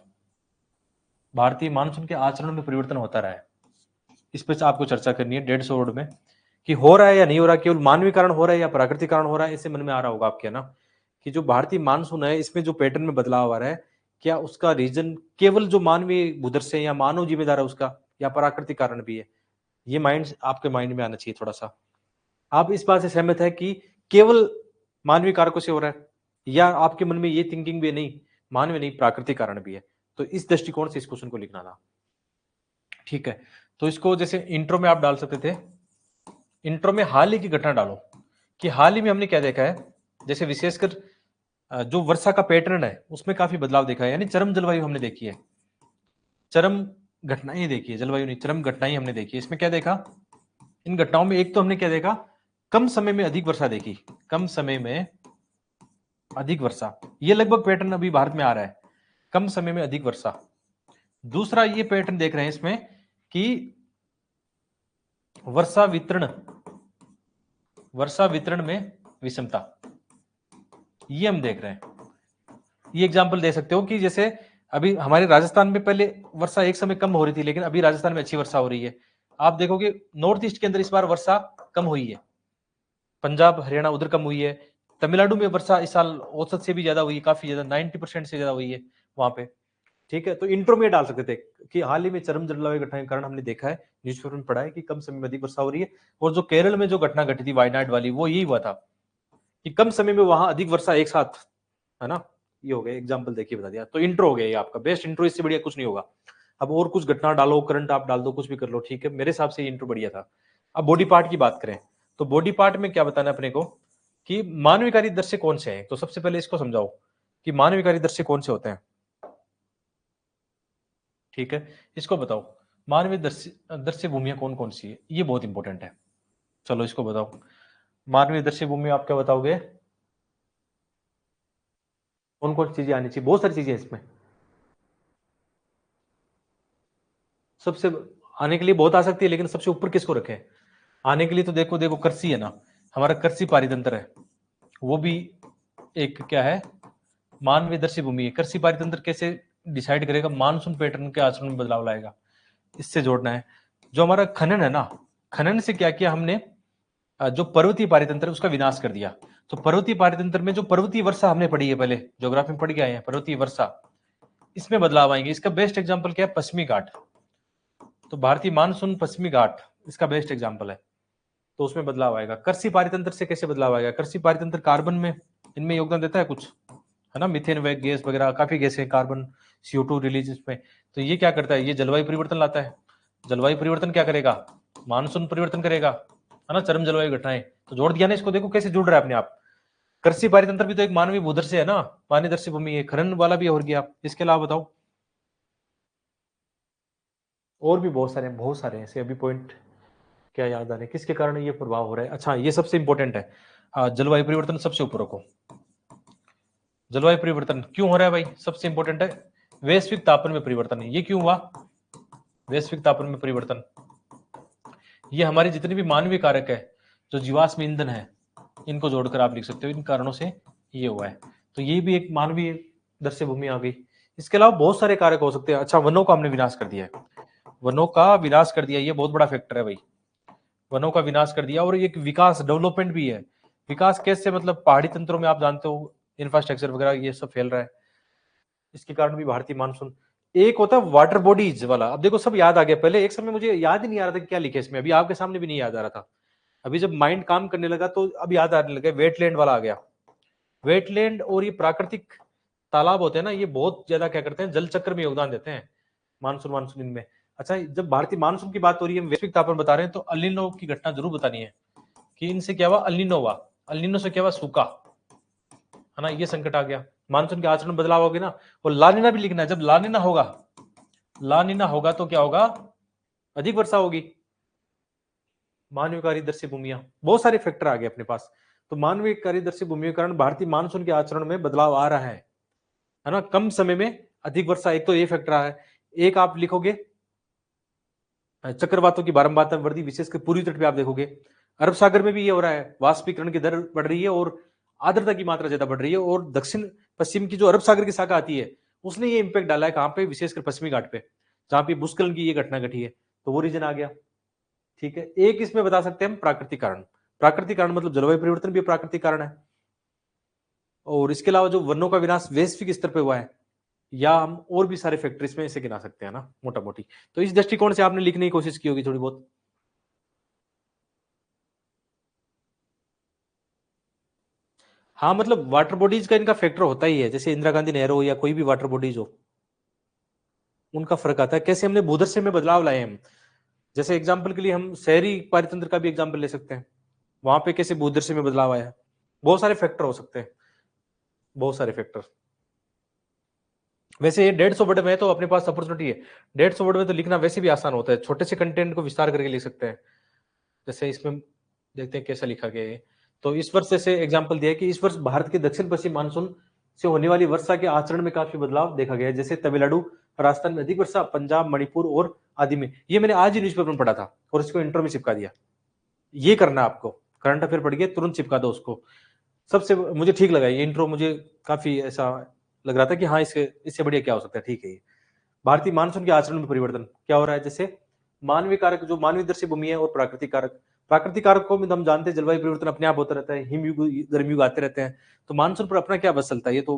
भारतीय मानसून के आचरण में परिवर्तन होता रहा है। इस पर आपको चर्चा करनी है 150 वर्ड में, कि हो रहा है या नहीं हो रहा, केवल मानवीय कारण हो रहा है या प्राकृतिक कारण हो रहा है। ऐसे मन में आ रहा होगा आपके ना, कि जो भारतीय मानसून है इसमें जो पैटर्न में बदलाव आ रहा है, क्या उसका रीजन केवल जो मानवीय भूदृश्य है या मानव जिम्मेदार है उसका, या प्राकृतिक कारण भी है। ये माइंड आपके माइंड में आना चाहिए थोड़ा सा। आप इस बात से सहमत है कि केवल मानवीय कारकों से हो रहा है, या आपके मन में ये थिंकिंग भी नहीं, मानवीय नहीं प्राकृतिक कारण भी है। तो इस दृष्टिकोण से इस क्वेश्चन को लिखना था। ठीक है, तो इसको जैसे इंट्रो में आप डाल सकते थे, इंट्रो में हाल ही की घटना डालो, कि हाल ही में हमने क्या देखा है। जैसे विशेषकर जो वर्षा का पैटर्न है उसमें काफी बदलाव देखा है, यानी चरम जलवायु हमने देखी है, चरम घटनाएं देखी है, जलवायु नहीं चरम घटनाएं हमने देखी है। इसमें क्या देखा, इन घटनाओं में एक तो हमने क्या देखा, कम समय में अधिक वर्षा देखी, कम समय में अधिक वर्षा, ये लगभग पैटर्न अभी भारत में आ रहा है, कम समय में अधिक वर्षा। दूसरा ये पैटर्न देख रहे हैं इसमें कि वर्षा वितरण में विषमता, ये हम देख रहे हैं। ये एग्जांपल दे सकते हो कि जैसे अभी हमारे राजस्थान में पहले वर्षा एक समय कम हो रही थी, लेकिन अभी राजस्थान में अच्छी वर्षा हो रही है। आप देखोगे नॉर्थ ईस्ट के अंदर इस बार वर्षा कम हुई है, पंजाब हरियाणा उधर कम हुई है। तमिलनाडु में वर्षा इस साल औसत से भी ज्यादा हुई है, काफी ज्यादा, 90% से ज्यादा हुई है वहां पे। ठीक है, तो इंट्रो में डाल सकते थे कि हाल ही में चरम जलवायु घटना के कारण हमने देखा है, न्यूज़पेपर में पढ़ा है कि कम समय में अधिक वर्षा हो रही है। और जो केरल में जो घटना घटी थी वायनाड वाली, वो यही हुआ था कि कम समय में वहां अधिक वर्षा एक साथ, है ना। ये हो गया एग्जाम्पल, देखिए बता दिया। तो इंट्रो हो गया ये आपका बेस्ट इंट्रो, इससे बढ़िया कुछ नहीं होगा। अब और कुछ घटना डालो, करंट आप डाल दो, कुछ भी कर लो, ठीक है, मेरे हिसाब से ये इंट्रो बढ़िया था। अब बॉडी पार्ट की बात करें तो बॉडी पार्ट में क्या बताना अपने को कि मानविकारी दृश्य कौन से हैं। तो सबसे पहले इसको समझाओ कि मानविकारी दृश्य कौन से होते हैं। ठीक है, इसको बताओ मानवीय दृश्य भूमिया कौन कौन सी है, ये बहुत इंपॉर्टेंट है। चलो इसको बताओ, मानवीय दृश्य भूमि आप क्या बताओगे, कौन कौन सी चीजें आनी चाहिए। बहुत सारी चीजें इसमें, सबसे आने के लिए बहुत आ सकती है, लेकिन सबसे ऊपर किसको रखें आने के लिए। तो देखो देखो कृषि है ना, हमारा कृषि पारितंत्र है, वो भी एक क्या है, मानवीय दृश्य भूमि है। कृषि पारितंत्र कैसे डिसाइड करेगा, मानसून पैटर्न के आचरण में बदलाव लाएगा, इससे जोड़ना है। जो हमारा खनन है ना, खनन से क्या किया हमने, जो पर्वतीय पारितंत्र है उसका विनाश कर दिया। तो पर्वतीय पारितंत्र में जो पर्वतीय वर्षा हमने पढ़ी है, पहले ज्योग्राफी में पढ़ के आए हैं पर्वतीय वर्षा, इसमें बदलाव आएंगे। इसका बेस्ट एग्जांपल क्या है, पश्चिमी घाट। तो भारतीय मानसून पश्चिमी घाट इसका बेस्ट एग्जांपल है, तो उसमें बदलाव आएगा। कृषि पारितंत्र से कैसे बदलाव आएगा, कृषि पारितंत्र कार्बन में इनमें योगदान देता है कुछ, है ना, मीथेन गैस वगैरह काफी गैस है, कार्बन CO2 रिलीज इसमें। तो ये क्या करता है, ये जलवायु परिवर्तन लाता है। जलवायु परिवर्तन क्या करेगा, मानसून परिवर्तन करेगा, है ना, चरम जलवायु घटनाएं। तो जोड़ दिया ना इसको, देखो कैसे जुड़ रहा है अपने आप। कृषि पारितंत्र भी तो एक मानवीय भूदृश्य है ना, मानवीय दृश्य भूमि है, खनन वाला भी हो गया। इसके अलावा बताओ, और भी बहुत सारे ऐसे अभी पॉइंट क्या याद आ रहे हैं किसके कारण ये प्रभाव हो रहा है। अच्छा ये सबसे इंपॉर्टेंट है, जलवायु परिवर्तन सबसे ऊपर रखो। जलवायु परिवर्तन क्यों हो रहा है भाई, सबसे इंपॉर्टेंट है वैश्विक तापन में परिवर्तन। ये क्यों हुआ, वैश्विक तापन में परिवर्तन, ये हमारे जितने भी मानवीय कारक है, जो जीवाश्म ईंधन है, इनको जोड़कर आप लिख सकते हो, इन कारणों से ये हुआ है। तो ये भी एक मानवीय दृश्य भूमि आ गई। इसके अलावा बहुत सारे कारक हो सकते हैं। अच्छा वनों का हमने विनाश कर दिया है, वनों का विनाश कर दिया, ये बहुत बड़ा फैक्टर है भाई, वनों का विनाश कर दिया। और एक विकास डेवलपमेंट भी है। विकास कैसे, मतलब पहाड़ी तंत्रों में आप जानते हो इंफ्रास्ट्रक्चर वगैरह ये सब फैल रहा है, इसके कारण भी भारतीय मानसून। एक होता है वाटर बॉडीज वाला, अब देखो सब याद आ गया, पहले एक समय मुझे याद ही नहीं आ रहा था कि क्या लिखे इसमें, अभी आपके सामने भी नहीं याद आ रहा था। अभी जब माइंड काम करने लगा तो अब याद आने लगा, वेटलैंड वाला आ गया। वेटलैंड और ये प्राकृतिक तालाब होते हैं ना, ये बहुत ज्यादा क्या करते हैं, जल चक्र में योगदान देते हैं मानसून मानसून इनमें। अच्छा जब भारतीय मानसून की बात हो रही है, वैश्विक तापमान बता रहे हैं, तो अलिनो की घटना जरूर बतानी है कि इनसे क्या हुआ, अलिनो हुआ, अलिनो से क्या हुआ, सूखा, है ना, ये संकट आ गया। मानसून के आचरण में बदलाव होगी ना। और लानिना भी लिखना है, जब लानिना होगा, लानिना होगा तो क्या होगा, अधिक वर्षा होगी। मानवीय दृश्य भूमियां, बहुत सारे फैक्टर आ गए अपने पास। तो मानवीय दृश्य भूमियों के कारण भारतीय मानसून के आचरण में बदलाव आ रहा है ना, कम समय में अधिक वर्षा, एक तो ये फैक्टर आ है। एक आप लिखोगे चक्रवातों की बारंबारता वृद्धि, विशेषकर पूर्वी तट पे आप देखोगे, अरब सागर में भी ये हो रहा है, वाष्पीकरण की दर बढ़ रही है और आर्द्रता की मात्रा ज्यादा बढ़ रही है। और दक्षिण पश्चिम की जो अरब सागर की शाखा आती है, उसने ये इंपैक्ट डाला है कहां पे, विशेषकर पश्चिमी घाट पे, जहां पे भूस्खलन की ये घटना घटी है। तो वो रीजन आ गया। ठीक है, एक इसमें बता सकते हैं हम प्राकृतिक कारण। प्राकृतिक कारण मतलब जलवायु परिवर्तन भी प्राकृतिक कारण है। और इसके अलावा जो वनों का विनाश वैश्विक स्तर पे हुआ है, या हम और भी सारे फैक्टर इसमें से गिना सकते हैं ना, मोटा मोटी। तो इस दृष्टिकोण से आपने लिखने की कोशिश की होगी थोड़ी बहुत। हाँ मतलब वाटर बॉडीज का इनका फैक्टर होता ही है, जैसे इंदिरा गांधी नहर हो या कोई भी वाटर बॉडीज हो, उनका फर्क आता है। कैसे हमने भूदृश्य में बदलाव लाए हम, जैसे एग्जाम्पल के लिए हम शहरी पारितंत्र का भी एग्जाम्पल ले सकते हैं, वहां पे कैसे भूदृश्य में बदलाव आया है। बहुत सारे फैक्टर हो सकते हैं, बहुत सारे फैक्टर। वैसे ये 150 वर्ड में है तो अपने पास अपॉर्चुनिटी है। 150 वर्ड में तो लिखना वैसे भी आसान होता है, छोटे से कंटेंट को विस्तार करके लिख सकते हैं। जैसे इसमें देखते हैं कैसा लिखा गया है। तो इस वर्ष से एग्जाम्पल दिया है कि इस वर्ष भारत के दक्षिण पश्चिम मानसून से होने वाली वर्षा के आचरण में काफी बदलाव देखा गया है। जैसे तमिलनाडु, राजस्थान में अधिक वर्षा, पंजाब, मणिपुर और आदि में। ये मैंने आज ही न्यूज़पेपर में पढ़ा था और इसको इंटर में चिपका दिया। ये करना आपको, करंट अफेयर पढ़ के तुरंत चिपका दो उसको। सबसे मुझे ठीक लगा ये इंट्रो, मुझे काफी ऐसा लग रहा था कि हाँ इसके इससे बढ़िया क्या हो सकता है। ठीक है, ये भारतीय मानसून के आचरण में परिवर्तन क्या हो रहा है, जैसे मानवीय कारक, जो मानवीय दृश्य भूमि है, और प्राकृतिक कारक। प्राकृतिक कारकों में हम जानते हैं जलवायु परिवर्तन अपने आप होता रहता है, हिमयुग गर्मयुग आते रहते हैं। तो मानसून पर अपना क्या बस चलता है, ये तो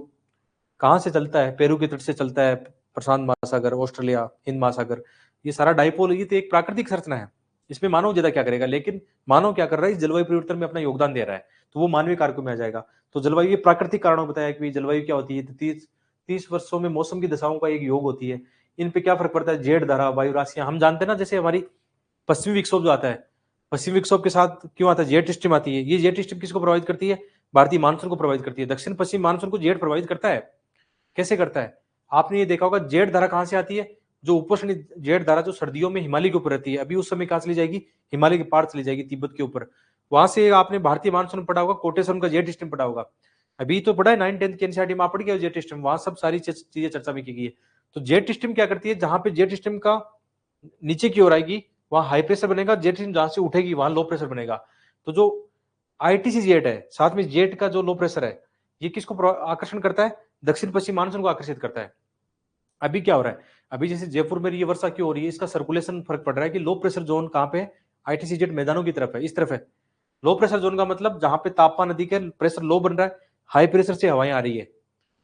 कहाँ से चलता है, पेरू के तट से चलता है, प्रशांत महासागर, ऑस्ट्रेलिया, हिंद महासागर, ये सारा डाइपोल, ये तो एक प्राकृतिक संरचना है। इसमें मानव ज्यादा क्या करेगा, लेकिन मानव क्या कर रहा है, इस जलवायु परिवर्तन में अपना योगदान दे रहा है, तो वो मानवीय कारकों में आ जाएगा। तो जलवायु, ये प्राकृतिक कारणों बताया कि जलवायु क्या होती है, 30 वर्षों में मौसम की दशाओं का एक योग होती है। इन पे क्या फर्क पड़ता है, जेड धारा, वायु राशियां, हम जानते हैं ना, जैसे हमारी पश्चिमी विक्षोभ जो आता है, पश्चिमी विक्षोभ के साथ क्यों आता है, जेट स्ट्रीम आती है। ये जेट स्ट्रीम किसको प्रभावित करती है, भारतीय मानसून को प्रभावित करती है। दक्षिण पश्चिम मानसून को जेट प्रभावित करता है। कैसे करता है, आपने ये देखा होगा, जेट धारा कहां से आती है, जो उपोष्ण जेट धारा जो सर्दियों में हिमालय के ऊपर रहती है, अभी उस समय कहां चली जाएगी, हिमालय के पार चली जाएगी, तिब्बत के ऊपर। वहां से आपने भारतीय मानसून पढ़ा होगा, कोटेश्वर का जेट स्ट्रीम पढ़ा होगा, अभी तो पढ़ा है 9th-10th के एनसीईआरटी में, आप पढ़ गया जेट स्ट्रीम, वहां सब सारी चीजें चर्चा में की गई है। तो जेट स्ट्रीम क्या करती है, जहां पे जेट स्ट्रीम का नीचे की ओर आएगी वहां हाई प्रेशर बनेगा, जेट स्ट्रीम जहां से उठेगी वहां लो प्रेशर बनेगा। तो जो आईटीसी जेट है, साथ में जेट का जो लो प्रेशर है, ये किसको आकर्षण करता है, दक्षिण पश्चिम मानसून को आकर्षित करता है। अभी क्या हो रहा है, अभी जैसे जयपुर में ये वर्षा क्यों हो रही है, इसका सर्कुलेशन फर्क पड़ रहा है कि लो प्रेशर जोन कहां पे, आईटीसी जेट मैदानों की तरफ है, इस तरफ है। लो प्रेशर जोन का मतलब जहां पे तापमान अधिक है, प्रेशर लो बन रहा है, हाई प्रेशर से हवाएं आ रही है।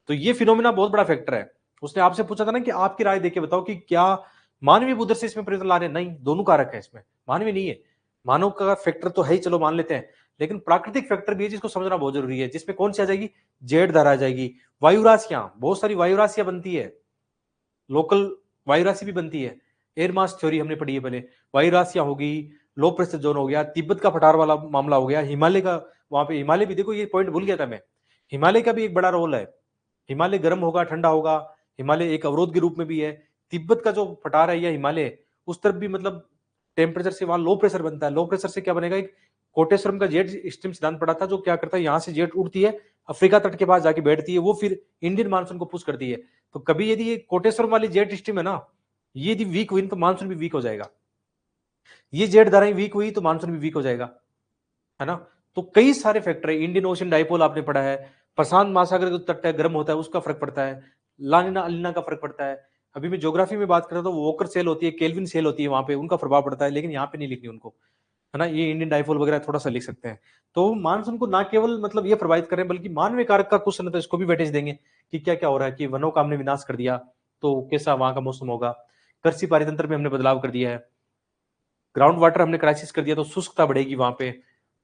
तो ये फिनोमिना बहुत बड़ा फैक्टर है। उसने आपसे पूछा था ना कि आपकी राय देके बताओ कि क्या मानवीय बुद्धि से इसमें परिवर्तन ला रहे हैं, नहीं, दोनों कारक है इसमें, मानवीय नहीं है। मानव का फैक्टर तो है ही, चलो मान लेते हैं, लेकिन प्राकृतिक फैक्टर भी है जिसको समझना बहुत जरूरी है, जिसमें कौन सी आ जाएगी, जेड धारा आ जाएगी, वायु राशियां, बहुत सारी वायु राशियां बनती है, लोकल वायु राशि भी बनती है, एयर मास थ्योरी हमने पढ़ी है पहले, वायु राशियां होगी, लो प्रेशर जोन हो गया, तिब्बत का पठार वाला मामला हो गया, हिमालय का, वहां पे हिमालय भी देखो, ये पॉइंट भूल गया था मैं, हिमालय का भी एक बड़ा रोल है। हिमालय गर्म होगा, ठंडा होगा, हिमालय एक अवरोध के रूप में भी है। तिब्बत का जो पठार है या हिमालय, उस तरफ भी मतलब टेम्परेचर से वहां लो प्रेशर बनता है, लो प्रेशर से क्या बनेगा, एक कोटेश्वरम का जेट स्ट्रीम सिद्धांत पड़ा था, जो क्या करता है, यहाँ से जेट उड़ती है, अफ्रीका तट के पास जाके बैठती है, वो फिर इंडियन मानसून को पुश करती है। तो कभी यदि ये कोटेश्वरम वाली जेट स्ट्रीम है ना, ये यदि वीक हुई तो मानसून भी वीक हो जाएगा, ये जेट धाराएं वीक हुई तो मानसून भी वीक हो जाएगा, है ना। तो कई सारे फैक्टर है, इंडियन ओशन डाइपोल आपने पढ़ा है, प्रशांत महासागर जो तट है गर्म होता है, उसका फर्क पड़ता है, लानिना अलिना का फर्क पड़ता है। अभी मैं ज्योग्राफी में बात कर रहा था, वोकर सेल होती है, केल्विन सेल होती है, वहां पे उनका प्रभाव पड़ता है, लेकिन यहाँ पे नहीं लिखनी उनको, है ना। ये इंडियन डाइपोल वगैरह थोड़ा सा लिख सकते हैं। तो मानसून को ना केवल मतलब ये प्रभावित करें, बल्कि मानवीय कारक का क्वेश्चन है तो इसको भी वेटेज देंगे कि क्या क्या हो रहा है, कि वनों का हमने विनाश कर दिया तो कैसा वहां का मौसम होगा, कृषि पारितंत्र में हमने बदलाव कर दिया है, ग्राउंड वाटर हमने क्राइसिस कर दिया तो शुष्कता बढ़ेगी वहां पे,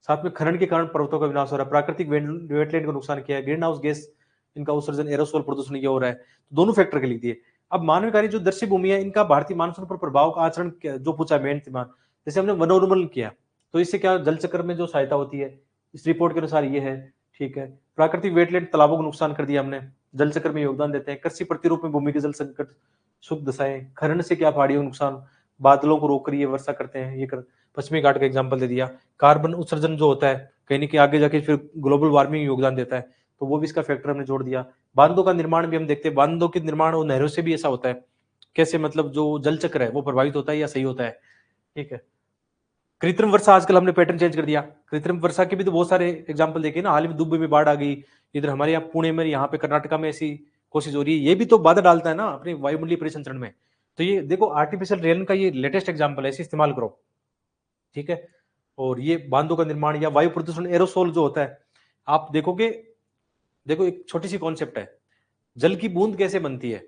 साथ में खनन के कारण पर्वतों का विनाश हो रहा है, प्राकृतिक वेटलैंड को नुकसान किया है, ग्रीन हाउस गैस इनका उत्सर्जन, एरोसोल प्रदूषण ये हो रहा है। तो दोनों फैक्टर के लिख दिए। अब मानव कार्य जो दृश्य भूमि है, इनका भारतीय मानसून पर प्रभाव का आचरण जो पूछा मेन, जैसे हमने वनोन्मूलन किया तो इससे क्या जल चक्र में जो सहायता होती है, इस रिपोर्ट के अनुसार ये है, ठीक है। प्राकृतिक वेटलैंड तालाबों को नुकसान कर दिया हमने, जल चक्र में योगदान देते हैं, कृषि प्रतिरूप में भूमि के जल संकट, सुख दशाएं, खनन से क्या पहाड़ियों नुकसान, बादलों को रोक रही है, वर्षा करते हैं, ये कर, पश्चिमी घाट का एग्जाम्पल दे दिया, कार्बन उत्सर्जन जो होता है कहीं ना कहीं आगे जाके फिर ग्लोबल वार्मिंग योगदान देता है, तो वो भी इसका फैक्टर हमने जोड़ दिया। बांधों का निर्माण भी हम देखते हैं, बांधों के निर्माण और नहरों से भी ऐसा होता है, कैसे मतलब जो जल चक्र है वो प्रभावित होता है या सही होता है, ठीक है। कृत्रिम वर्षा, आजकल हमने पैटर्न चेंज कर दिया, कृत्रिम वर्षा के भी तो बहुत सारे एग्जाम्पल देखे ना, हाल ही में दुबई में बाढ़ आ गई, इधर हमारे यहाँ पुणे में, यहाँ पे कर्नाटका में ऐसी कोशिश हो रही है, ये भी तो बाधा डालता है ना अपने वायुमंडलीय परिसंचरण में। तो ये देखो आर्टिफिशियल रेन का ये लेटेस्ट एग्जाम्पल है, इसे इस्तेमाल करो, ठीक है। और ये बांधों का निर्माण या वायु प्रदूषण, एरोसोल जो होता है, आप देखोगे, देखो एक छोटी सी कॉन्सेप्ट है, जल की बूंद कैसे बनती है,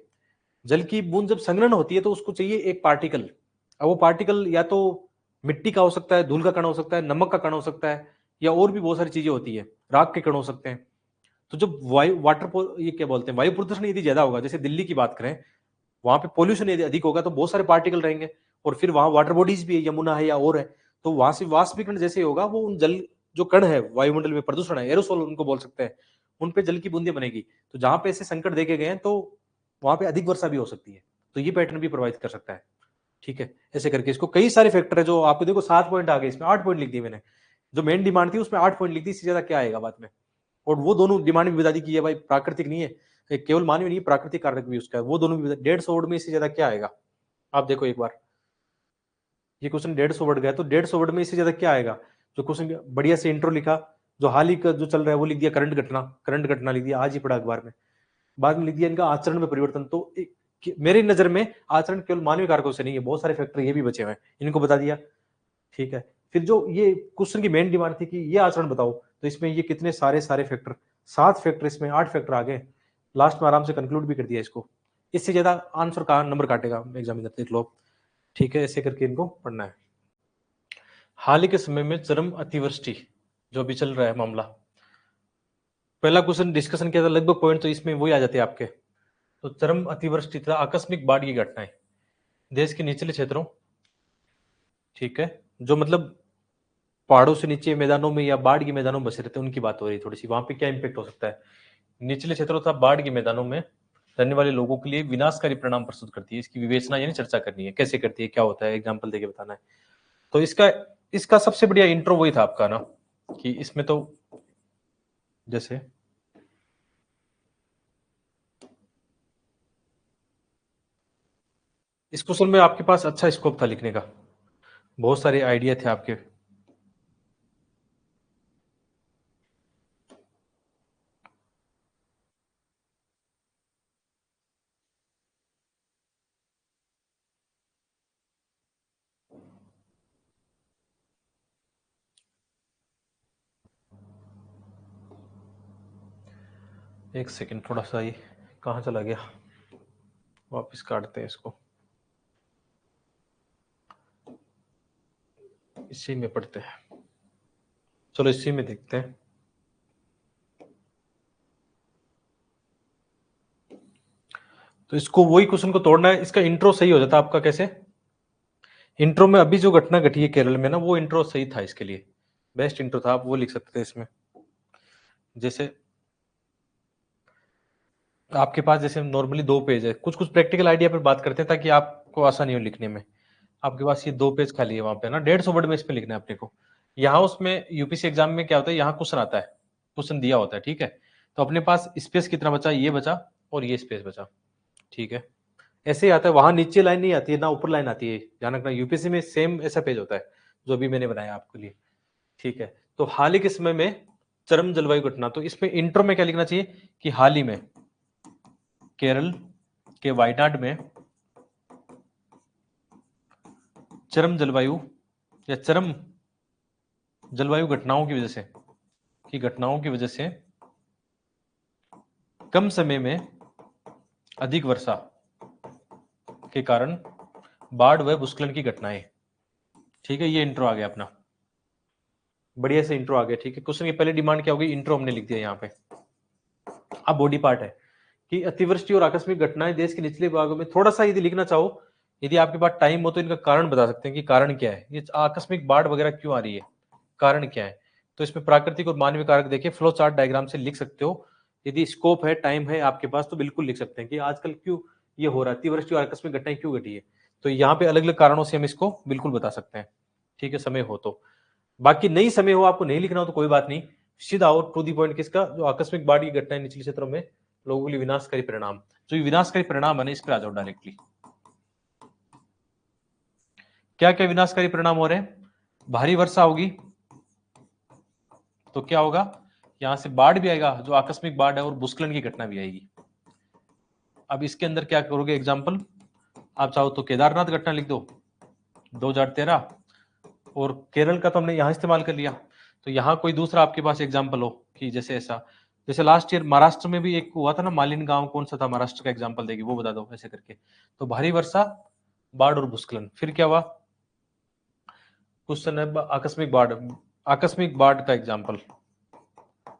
जल की बूंद जब संघनन होती है तो उसको चाहिए एक पार्टिकल, अब वो पार्टिकल या तो मिट्टी का हो सकता है, धूल का कण हो सकता है, नमक का कण हो सकता है, या और भी बहुत सारी चीजें होती है, राख के कण हो सकते हैं। तो जब वायु ये क्या बोलते हैं, वायु प्रदूषण यदि ज्यादा होगा, जैसे दिल्ली की बात करें, वहां पे पोल्यूशन यदि अधिक होगा तो बहुत सारे पार्टिकल रहेंगे, और फिर वहां वाटर बॉडीज भी है, यमुना है या और है, तो वहां से वाष्पीकरण जैसे होगा, वो उन जल जो कण है वायुमंडल में, प्रदूषण है, एरोसोल उनको बोल सकते हैं, उन पे जल की बूंदे बनेगी। तो जहां पे ऐसे संकट देखे गए हैं तो वहां पे अधिक वर्षा भी हो सकती है, तो ये पैटर्न भी प्रभावित कर सकता है, ठीक है। ऐसे करके इसको कई सारे फैक्टर है, जो आपको देखो 7 पॉइंट आ गए, इसमें 8 पॉइंट लिख दिए मैंने, जो मेन डिमांड थी उसमें 8 पॉइंट लिख दी, इससे ज्यादा क्या आएगा बाद में। और वो दोनों डिमांड भी बता दी कि ये भाई प्राकृतिक नहीं है, केवल मानवीय नहीं, प्राकृतिक कारक भी उसका है, वो दोनों भी 150 वर्ड में इससे ज्यादा क्या आएगा। आप देखो एक बार, ये क्वेश्चन 150 वर्ड गया, तो 150 वर्ड में इससे ज्यादा क्या आएगा। जो क्वेश्चन बढ़िया से इंट्रो लिखा, जो हाल ही का जो चल रहा है वो लिख दिया, करंट घटना लिख दिया, आज ही पढ़ा अखबार में, बाद में लिख दिया इनका आचरण में परिवर्तन। तो मेरी नजर में आचरण केवल मानवीय कारकों से नहीं है, बहुत सारे फैक्टर ये भी बचे हुए हैं, इनको बता दिया, ठीक है। फिर जो ये क्वेश्चन की मेन डिमांड थी कि ये आचरण बताओ, तो इसमें ये कितने सारे सारे फैक्टर, 7 फैक्टर, इसमें 8 फैक्टर आ गए, लास्ट में आराम से कंक्लूड भी कर दिया इसको। इससे ज्यादा आंसर का नंबर काटेगा एग्जामिनर, देख लो, ठीक है। ऐसे करके इनको पढ़ना है। हाल ही के समय में चरम अतिवृष्टि जो अभी चल रहा है मामला, पहला क्वेश्चन डिस्कशन किया था, लगभग पॉइंट तो इसमें वही आ जाते हैं आपके। तो चरम अतिवृष्टि तथा आकस्मिक बाढ़ की घटनाएं देश के निचले क्षेत्रों, ठीक है, जो मतलब पहाड़ों से नीचे मैदानों में या बाढ़ के मैदानों में बसे रहते हैं उनकी बात हो रही है थोड़ी सी, वहां पे क्या इम्पेक्ट हो सकता है। निचले क्षेत्रों तथा बाढ़ के मैदानों में रहने वाले लोगों के लिए विनाशकारी परिणाम प्रस्तुत करती है, इसकी विवेचना यानी चर्चा करनी है, कैसे करती है, क्या होता है, एग्जाम्पल देके बताना है। तो इसका इसका सबसे बढ़िया इंट्रो वही था आपका ना, कि इसमें तो जैसे इस क्वेश्चन में आपके पास अच्छा स्कोप था लिखने का, बहुत सारे आइडिया थे आपके। एक सेकंड, थोड़ा सा ये कहाँ चला गया, वापस काटते हैं इसको, इसी में पढ़ते हैं, चलो इसी में देखते हैं। तो इसको वही क्वेश्चन को तोड़ना है, इसका इंट्रो सही हो जाता आपका कैसे, इंट्रो में अभी जो घटना घटी है केरल में ना, वो इंट्रो सही था इसके लिए, बेस्ट इंट्रो था, आप वो लिख सकते थे इसमें। जैसे आपके पास जैसे नॉर्मली 2 पेज है, कुछ कुछ प्रैक्टिकल आइडिया पर बात करते हैं ताकि आपको आसानी हो लिखने में। आपके पास ये 2 पेज खाली है, वहां पे ना 150 वर्ड में इस पे लिखना है अपने को। यहाँ उसमें यूपीसी एग्जाम में क्या होता है, यहाँ क्वेश्चन आता है, क्वेश्चन दिया होता है, ठीक है, तो अपने पास स्पेस कितना बचा, ये बचा और ये स्पेस बचा, ठीक है, ऐसे ही आता है। वहां नीचे लाइन नहीं आती है ना ऊपर लाइन आती है, ध्यान रखना, यूपीसी में सेम ऐसा पेज होता है जो अभी मैंने बनाया आपके लिए, ठीक है। तो हाल ही के समय में चरम जलवायु घटना, तो इसमें इंट्रो में क्या लिखना चाहिए कि हाल ही में केरल के वायनाड में चरम जलवायु या चरम जलवायु घटनाओं की वजह से, की घटनाओं की वजह से कम समय में अधिक वर्षा के कारण बाढ़ व भूस्खलन की घटनाएं, ठीक है, ये इंट्रो आ गया अपना, बढ़िया से इंट्रो आ गया, ठीक है। क्वेश्चन की पहले डिमांड क्या होगी, इंट्रो हमने लिख दिया यहाँ पे। अब बॉडी पार्ट है कि अतिवृष्टि और आकस्मिक घटनाएं देश के निचले भागों में, थोड़ा सा यदि लिखना चाहो, यदि आपके पास टाइम हो तो इनका कारण बता सकते हैं कि कारण क्या है, ये आकस्मिक बाढ़ वगैरह क्यों आ रही है, कारण क्या है। तो इसमें प्राकृतिक और मानवीय कारक देखिए, फ्लो चार्ट डायग्राम से लिख सकते हो, यदि स्कोप है, टाइम है आपके पास तो बिल्कुल लिख सकते हैं कि आजकल क्यों ये हो रहा है, अतिवृष्टि और आकस्मिक घटनाएं क्यों घटी है। तो यहाँ पे अलग अलग कारणों से हम इसको बिल्कुल बता सकते हैं, ठीक है, समय हो तो। बाकी नहीं समय हो, आपको नहीं लिखना हो तो कोई बात नहीं, सीधा और टू दी पॉइंट, किसका, जो आकस्मिक बाढ़ की घटनाएं निचले क्षेत्रों में लोगों के लिए विनाशकारी परिणाम, जो ये विनाशकारी परिणाम है ना, इस पर आ जाओ डायरेक्टली। क्या क्या विनाशकारी परिणाम हो रहे हैं, भारी वर्षा होगी तो क्या होगा, यहां से बाढ़ भी आएगा, जो आकस्मिक बाढ़ है, और भूस्खलन की घटना भी आएगी। अब इसके अंदर क्या करोगे, एग्जाम्पल आप चाहो तो केदारनाथ घटना लिख दो 2013, और केरल का तो हमने यहां इस्तेमाल कर लिया, तो यहाँ कोई दूसरा आपके पास एग्जाम्पल हो कि जैसे ऐसा, जैसे लास्ट ईयर महाराष्ट्र में भी एक हुआ था ना, मालिन गांव, कौन सा था महाराष्ट्र का, एग्जाम्पल देगी वो बता दो ऐसे करके। तो भारी वर्षा, बाढ़ और भूस्खलन, फिर क्या हुआ, क्वेश्चन है आकस्मिक बाढ़, आकस्मिक बाढ़ का एग्जाम्पल।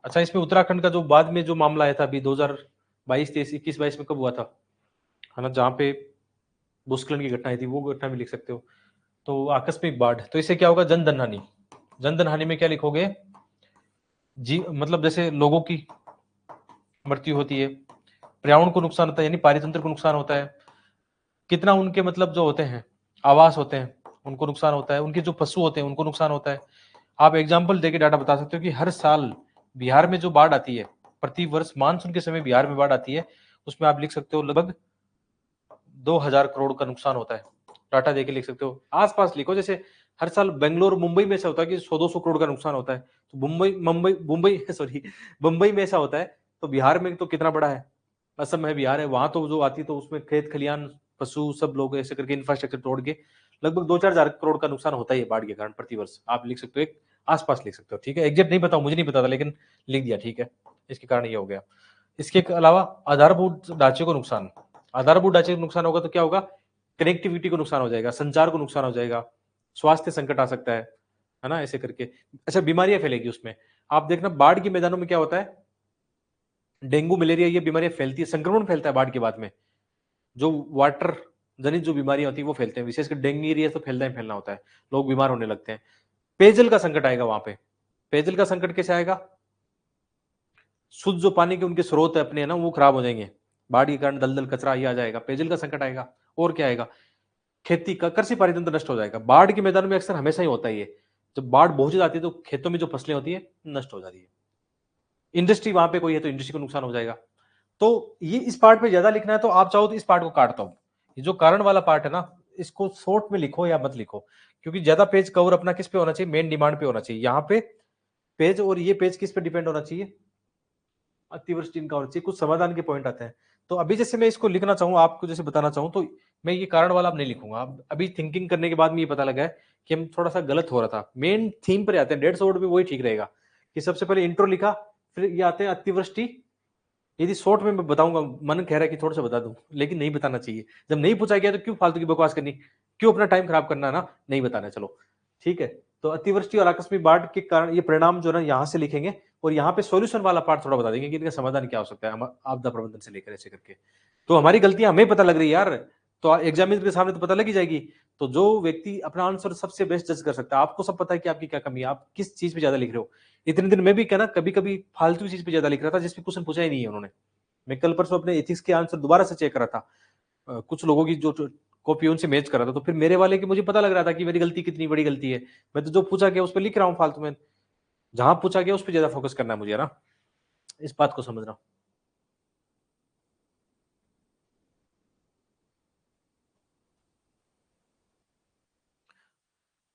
अच्छा, इसमें उत्तराखंड का जो बाद में जो मामला आया था अभी 2022, 23, 21, 22 में कब हुआ था, है ना, जहाँ पे भूस्खलन की घटनाएं थी, वो घटना भी लिख सकते हो। तो आकस्मिक बाढ़, तो इससे क्या होगा, जन धन हानि, जन धन हानि में क्या लिखोगे, जी मतलब जैसे लोगों की मृत्यु होती है, पर्यावरण को नुकसान होता है यानी पारितंत्र को नुकसान होता है, कितना उनके मतलब जो होते हैं आवास होते हैं उनको नुकसान होता है, उनके जो पशु होते हैं उनको नुकसान होता है। आप एग्जाम्पल देके डाटा बता सकते हो कि हर साल बिहार में जो बाढ़ आती है, प्रति वर्ष मानसून के समय बिहार में बाढ़ आती है, उसमें आप लिख सकते हो लगभग 2000 करोड़ का नुकसान होता है, डाटा देके लिख सकते हो। आसपास लिखो, जैसे हर साल बेंगलोर मुंबई में ऐसा होता है कि 100-200 करोड़ का नुकसान होता है, तो मुंबई मुंबई मुंबई सॉरी मुंबई में ऐसा होता है, तो बिहार में तो कितना बड़ा है, असम है, बिहार है, वहां तो जो आती है तो उसमें खेत खलियान पशु सब लोग ऐसे करके इंफ्रास्ट्रक्चर तोड़ के लगभग 2-4 हजार करोड़ का नुकसान होता है बाढ़ के कारण प्रति वर्ष, आप लिख सकते हो, एक आसपास लिख सकते हो, ठीक है, एग्जैक्ट नहीं बताओ, मुझे नहीं पता था लेकिन लिख दिया, ठीक है, इसके कारण ये हो गया। इसके अलावा आधारभूत ढांचे को नुकसान, आधारभूत ढांचे को नुकसान होगा तो क्या होगा, कनेक्टिविटी को नुकसान हो जाएगा, संचार को नुकसान हो जाएगा, स्वास्थ्य संकट आ सकता है ना, ऐसे करके। अच्छा, बीमारियां फैलेगी उसमें, आप देखना बाढ़ के मैदानों में क्या होता है, डेंगू मलेरिया ये बीमारियां फैलती है, संक्रमण फैलता है बाढ़ के बाद में, जो वाटर जनित जो बीमारियां होती है वो फैलते हैं, विशेषकर डेंगू एरिया तो फैलना ही फैलना होता है, लोग बीमार होने लगते हैं। पेयजल का संकट आएगा वहां पे। पेयजल का संकट कैसे आएगा? शुद्ध जो पानी के उनके स्रोत है अपने, है ना, वो खराब हो जाएंगे, बाढ़ के कारण दलदल कचरा ही आ जाएगा, पेयजल का संकट आएगा। और क्या आएगा? खेती का कृषि पारितंत्र नष्ट हो जाएगा। बाढ़ के मैदान में अक्सर हमेशा ही होता है ये, जब बाढ़ बहुत जाती है तो खेतों में जो फसलें होती है नष्ट हो जाती है। इंडस्ट्री वहां पे कोई है तो इंडस्ट्री को नुकसान हो जाएगा। तो ये इस पार्ट पे ज्यादा लिखना है तो आप चाहो तो इस पार्ट को काटता हूं। ये जो कारण वाला पार्ट है ना, इसको शॉर्ट में लिखो या मत लिखो, क्योंकि ज्यादा पेज कवर अपना किस पे होना चाहिए? मेन डिमांड पे होना चाहिए यहाँ पे पेज। और ये पेज किस पे डिपेंड होना चाहिए? अतिवृष्टि इनका होना चाहिए, कुछ समाधान के पॉइंट आते हैं। तो अभी जैसे मैं इसको लिखना चाहूँ, आपको जैसे बताना चाहूँ, तो मैं ये कारण वाला अब नहीं लिखूंगा। अब अभी थिंकिंग करने के बाद में ये पता लगा है कि हम थोड़ा सा गलत हो रहा था। मेन थीम पर आते हैं, 150 वर्ड में वही ठीक रहेगा कि सबसे पहले इंट्रो लिखा, फिर ये आते हैं अतिवृष्टि। यदि शॉर्ट में मैं बताऊंगा, मन कह रहा है कि थोड़ा सा बता दूं, लेकिन नहीं बताना चाहिए। जब नहीं पूछा गया तो क्यों फालतू की बकवास करनी, क्यों अपना टाइम खराब करना ना, नहीं बताना। चलो ठीक है। तो अतिवृष्टि और आकस्मिक बाढ़ के कारण ये परिणाम जो है ना यहाँ से लिखेंगे, और यहाँ पे सॉल्यूशन वाला पार्ट थोड़ा बता देंगे कि इनका समाधान क्या हो सकता है आपदा प्रबंधन से लेकर ऐसे करके। तो हमारी गलतियां हमें पता लग रही है यार, तो एग्जामिनर के सामने तो पता लगी जाएगी। तो जो व्यक्ति अपना आंसर सबसे बेस्ट जज कर सकता है, आपको सब पता है कि आपकी क्या कमी है, आप किस चीज पे ज्यादा लिख रहे हो। इतने दिन में भी क्या ना, कभी कभी फालतू चीज पे ज्यादा लिख रहा था जिसपे क्वेश्चन पूछा ही नहीं है उन्होंने। मैं कल परसों अपने एथिक्स के आंसर दोबारा से चेक करा था, कुछ लोगों की जो कॉपी उनसे मैच करा था, तो फिर मेरे वाले की मुझे पता लग रहा था कि मेरी गलती कितनी बड़ी गलती है। मैं तो जो पूछा गया उस पर लिख रहा हूँ फालतू में, जहां पूछा गया उस पर ज्यादा फोकस करना है मुझे, है ना, इस बात को समझना।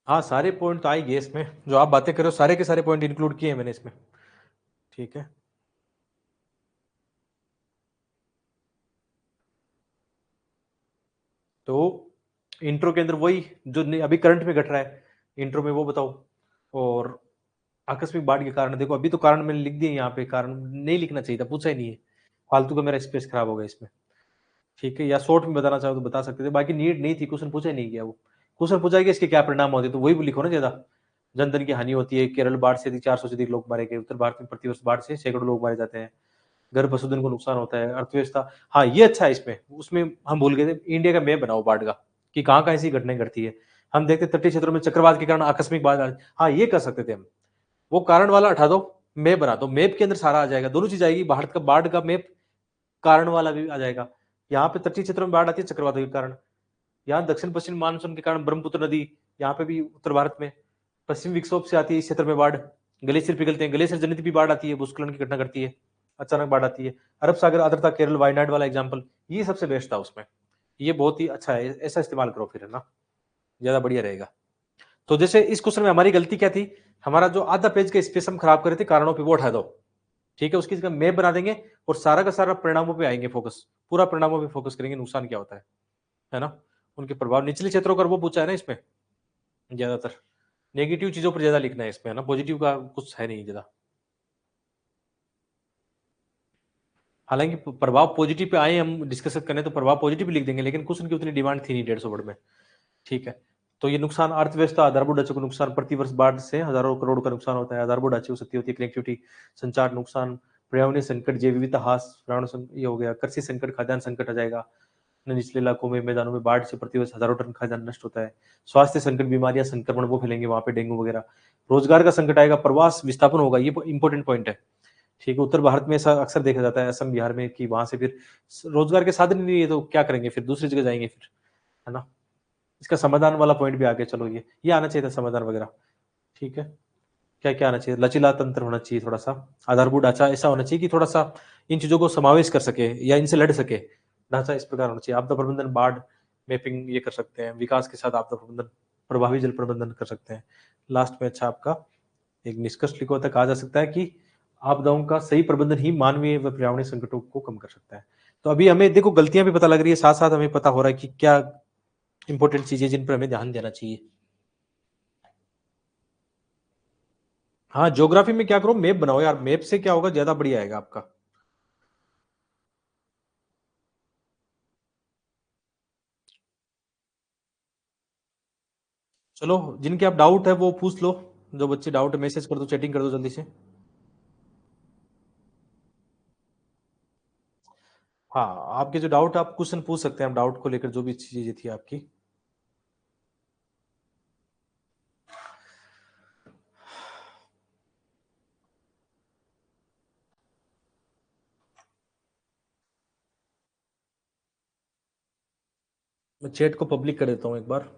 हाँ, सारे पॉइंट तो आएंगे इसमें, जो आप बातें कर रहे हो सारे के सारे पॉइंट इंक्लूड किए हैं मैंने इसमें। ठीक है। तो इंट्रो के अंदर वही जो अभी करंट में घट रहा है, इंट्रो में वो बताओ। और आकस्मिक बाढ़ के कारण, देखो अभी तो कारण मैंने लिख दिए यहाँ पे, कारण नहीं लिखना चाहिए था, पूछा ही नहीं है, फालतू का मेरा स्पेस खराब हो गया इसमें। ठीक है, या शॉर्ट में बताना चाहो तो बता सकते थे, बाकी नीड नहीं थी, क्वेश्चन पूछा ही नहीं गया। वो क्वेश्चन पूछा गया इसके क्या परिणाम होते, तो वही लिखो ना ज्यादा। जनधन की हानि होती है, केरल बाढ़ से 400 से अधिक लोग मारे गए, उत्तर भारत में प्रतिवर्ष बाढ़ से सैकड़ों लोग मारे जाते हैं, घर पशुधन को नुकसान होता है, अर्थव्यवस्था। हाँ ये अच्छा है इसमें, उसमें हम भूल गए थे, इंडिया का मैप बनाओ बाढ़ का, कि कहाँ कहाँ ऐसी घटनाएं घटती है। हम देखते तटीय क्षेत्रों में चक्रवात के कारण आकस्मिक बाढ़ हाँ ये कर सकते थे हम। वो कारण वाला हटा दो, मैप बना दो, मैप के अंदर सारा आ जाएगा, दोनों चीज आएगी, भारत का बाढ़ का मैप, कारण वाला भी आ जाएगा। यहाँ पे तटीय क्षेत्रों में बाढ़ आती है चक्रवातों के कारण, यहाँ दक्षिण पश्चिम मानसून के कारण ब्रह्मपुत्र नदी, यहाँ पे भी उत्तर भारत में पश्चिम विक्षोभ से आती है इस क्षेत्र में बाढ़, ग्लेशियर पिघलते हैं, ग्लेशियर जनित भी बाढ़ आती है, भूस्खलन की घटना घटती है, अचानक बाढ़ आती है। अरब सागर आर्द्रता, केरल वायनाड वाला एग्जाम्पल, ये सबसे बेस्ट था उसमें, ये बहुत ही अच्छा है, ऐसा इस्तेमाल करो फिर, है ना, ज्यादा बढ़िया रहेगा। तो जैसे इस क्वेश्चन में हमारी गलती क्या थी, हमारा जो आधा पेज का स्पेस हम खराब कर रहे थे कारणों पे, वो हटा दो। ठीक है, उसकी जगह मैप बना देंगे, और सारा का सारा परिणामों पे आएंगे फोकस, पूरा परिणामों पे फोकस करेंगे, नुकसान क्या होता है ना, उनके प्रभाव निचले क्षेत्रों पर, वो पूछा है ना इसमें ज्यादातर। नेगेटिव चीजों पर ज्यादा लिखना है इसमें, है ना, पॉजिटिव का कुछ है नहीं ज्यादा। हालांकि प्रभाव पॉजिटिव पे आए हम डिस्कस करने तो प्रभाव पॉजिटिव लिख देंगे, लेकिन कुछ उनकी उतनी डिमांड थी नहीं 150 वर्ड में। ठीक है। तो ये नुकसान अर्थव्यवस्था, आधारभूत ढांचे को नुकसान, प्रतिवर्ष बाढ़ से हजारों करोड़ का नुकसान होता है, आधारभूत ढांचे को क्षति होती है, कनेक्टिविटी, संचार नुकसान, पर्यावरणीय संकट, जैव विविधता ह्रास, ये हो गया, कृषि संकट, खाद्यान्न संकट आ जाएगा, निचले इलाकों में, मैदानों में बाढ़ से प्रतिवर्ष हजारों टन खाद्यान्न नष्ट होता है, स्वास्थ्य संकट, बीमारियां, संक्रमण वो फैलेंगे वहां पे, डेंगू वगैरह, रोजगार का संकट आएगा, प्रवास विस्थापन होगा, ये इंपॉर्टेंट पॉइंट है। ठीक है, उत्तर भारत में ऐसा अक्सर देखा जाता है, असम बिहार में, कि वहां से फिर रोजगार के साधन नहीं है तो क्या करेंगे, फिर दूसरी जगह जाएंगे फिर, है ना। इसका समाधान वाला पॉइंट भी आ गया, चलो ये आना चाहिए था समाधान वगैरह। ठीक है, क्या क्या आना चाहिए, लचीला तंत्र होना चाहिए थोड़ा सा, आधारभूत ढांचा ऐसा होना चाहिए कि थोड़ा सा इन चीजों को समावेश कर सके या इनसे लड़ सके, ढांचा इस प्रकार होना चाहिए, आपदा प्रबंधन, बाढ़ मैपिंग ये कर सकते हैं, विकास के साथ आपदा प्रबंधन, प्रभावी जल प्रबंधन कर सकते हैं। लास्ट में अच्छा आपका एक निष्कर्ष लिखो तक कहा जा सकता है कि आपदाओं का सही प्रबंधन ही मानवीय व पर्यावरणीय संकटों को कम कर सकता है। तो अभी हमें देखो गलतियां भी पता लग रही है, साथ साथ हमें पता हो रहा है कि क्या इंपॉर्टेंट चीजें जिन पर हमें ध्यान देना चाहिए। हाँ, ज्योग्राफी में क्या करो, मैप बनाओ यार, मैप से क्या होगा, ज्यादा बढ़िया आएगा आपका। चलो, जिनके आप डाउट है वो पूछ लो, जो बच्चे डाउट है मैसेज कर दो, चैटिंग कर दो जल्दी से। हाँ, आपके जो डाउट, आप क्वेश्चन पूछ सकते हैं, आप डाउट को लेकर जो भी चीजें थी आपकी। मैं चैट को पब्लिक कर देता हूँ एक बार।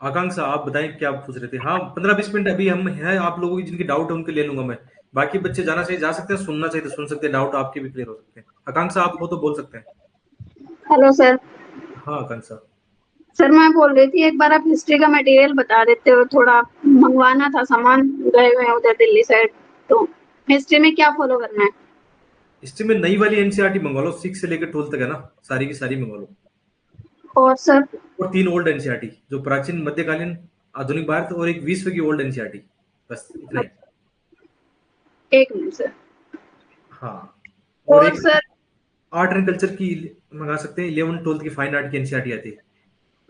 आकांक्षा आप बताएं क्या पूछ रहे थे? हाँ 15-20 मिनट अभी हम है आप लोगों की जिनकी डाउट है उनके ले लूंगा मैं। बाकी बच्चे जाना चाहिए जा सकते हैं, सुनना चाहिए तो सुन सकते हैं, डाउट आपके भी क्लियर हो सकते हैं। आकांक्षा आप हो तो बोल सकते हैं। Hello sir. हाँ आकांक्षा। सर मैं बोल रही थी एक बार आप हिस्ट्री का मटेरियल बता देते हो, थोड़ा मंगवाना था सामान, गए हुए हैं उधर दिल्ली साइड, तो हिस्ट्री में क्या फॉलो करना है? हिस्ट्री में नई वाली एनसीईआरटी मंगवा लो, 6 से लेकर 12 तक है ना, सारी की सारी मंगवा लो। और सर? और 3 ओल्ड एनसीईआरटी जो प्राचीन मध्यकालीन आधुनिक भारत, और एक विश्व की ओल्ड एनसीईआरटी, बस इतना ही। एक मिनट सर। हाँ और और एक सर? आर्ट एंड कल्चर की मंगा सकते हैं, 11-12 की फाइन आर्ट की एनसीईआरटी आती है।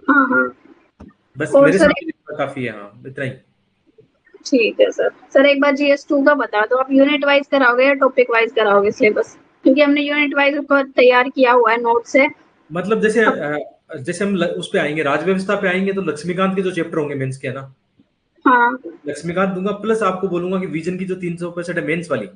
हाँ हाँ। बस और मेरे सर? सामने इतना काफी है, हाँ इतना ही। ठीक है सर। सर एक बार GS2 का बता दो, आप यूनिट वाइज कराओगे या टॉपिक वाइज कराओगे सिलेबस? क्योंकि हमने यूनिट वाइज तैयार किया हुआ है नोट से। मतलब जैसे अब जैसे हम उस पे आएंगे, राज व्यवस्था पे आएंगे, तो लक्ष्मीकांत के जो चैप्टर होंगे मेंस के है ना, हाँ। लक्ष्मीकांत दूंगा, प्लस आपको बोलूंगा कि विजन की जो 365 है मेंस वाली,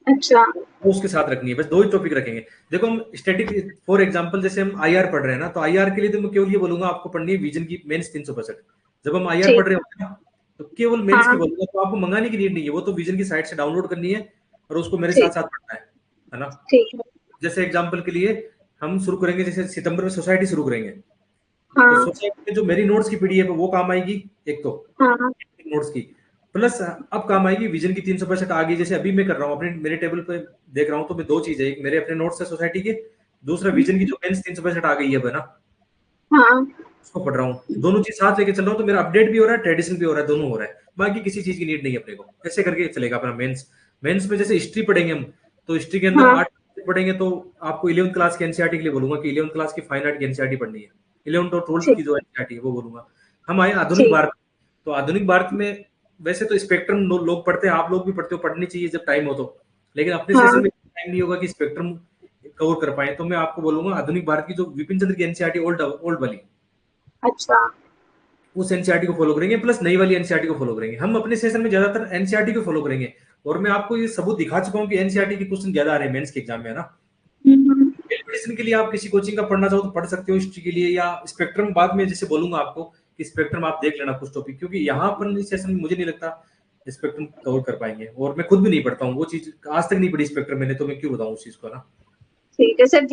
अच्छा। वो उसके साथ रखनी है। बस 2 ही टॉपिक रखेंगे। देखो हम स्टैटिक, फॉर एग्जांपल जैसे हम आईआर पढ़ रहे हैं ना, तो आईआर के लिए तो मैं केवल ये बोलूंगा आपको पढ़नी है विजन की मेंस 365। जब हम आईआर ठीक पढ़ रहे है। होंगे ना, तो केवल मेंस की हाँ। बोलूंगा, तो आपको मंगाने की नीड नहीं है, वो तो विजन की साइट से डाउनलोड करनी है और उसको मेरे साथ ठीक। साथ पढ़ना है ना। ठीक है। जैसे एग्जाम्पल के लिए हम शुरू करेंगे, जैसे सितंबर में सोसाइटी शुरू करेंगे, तो हाँ सोसाइटी में जो मेरी नोट्स की पीडीएफ है वो काम आएगी, एक तो हाँ। नोट्स की, प्लस अब काम आएगी विजन की 365 आ गई। जैसे अभी मैं कर रहा हूँ अपने मेरे टेबल पे देख रहा हूँ, तो मैं 2 चीजें, एक मेरे अपने नोट्स है सोसाइटी के, दूसरा विजन की जो मेंस 365 आ गई है अब, है ना, हाँ। उसको पढ़ रहा हूँ। दोनों चीज साथ लेके चल रहा हूँ, तो मेरा अपडेट भी हो रहा है, ट्रेडिशन भी हो रहा है, दोनों हो रहा है। बाकी किसी चीज की नीड नहीं है अपने को, ऐसे करके चलेगा अपना मेंस। मेंस में जैसे हिस्ट्री पढ़ेंगे हम, तो हिस्ट्री के अंदर हाँ। 8 पढ़ेंगे, तो आपको 11th क्लास की एनसीईआरटी के लिए बोलूंगा कि 11th क्लास की फाइन आर्ट की एनसीईआरटी पढ़नी है। 11th और 12th ठीक। की जो एनसीईआरटी है वो बोलूंगा। हम आए आधुनिक ठीक। भारत, तो आधुनिक भारत में वैसे तो स्पेक्ट्रम लोग पढ़ते हैं, आप लोग भी पढ़ते हो, पढ़नी चाहिए जब टाइम हो तो, लेकिन अपने सेशन हाँ। में टाइम नहीं होगा कि स्पेक्ट्रम कवर कर पाए, तो मैं आपको बोलूंगा आधुनिक भारत की जो विपिन चंद्र की एनसीईआरटी ओल्ड ओल्ड वाली, अच्छा। उस एनसीईआरटी को फॉलो करेंगे, प्लस नई वाली एनसीईआरटी को फॉलो करेंगे। हम अपने सेशन में ज्यादातर एनसीईआरटी को फॉलो करेंगे, और मैं आपको ये सबूत दिखा चुका हूँ कि एनसीईआरटी के क्वेश्चन ज्यादा आ रहे हैं मेंस के एग्जाम में, है ना। हम्म। मेडिसिन के लिए आप किसी कोचिंग का पढ़ना चाहो तो पढ़ सकते हो, हिस्ट्री के लिए या स्पेक्ट्रम बाद में जैसे बोलूंगा आपको कि स्पेक्ट्रम आप देख लेना कुछ टॉपिक, क्योंकि यहाँ पर इस सेशन में मुझे नहीं लगता स्पेक्ट्रम कवर कर पाएंगे, और मैं खुद भी नहीं पढ़ता हूँ वो चीज, आज तक नहीं पढ़ी स्पेक्ट्रम मैंने, तो मैं क्यों बताऊँ उस चीज को, है ना। ठीक है सर।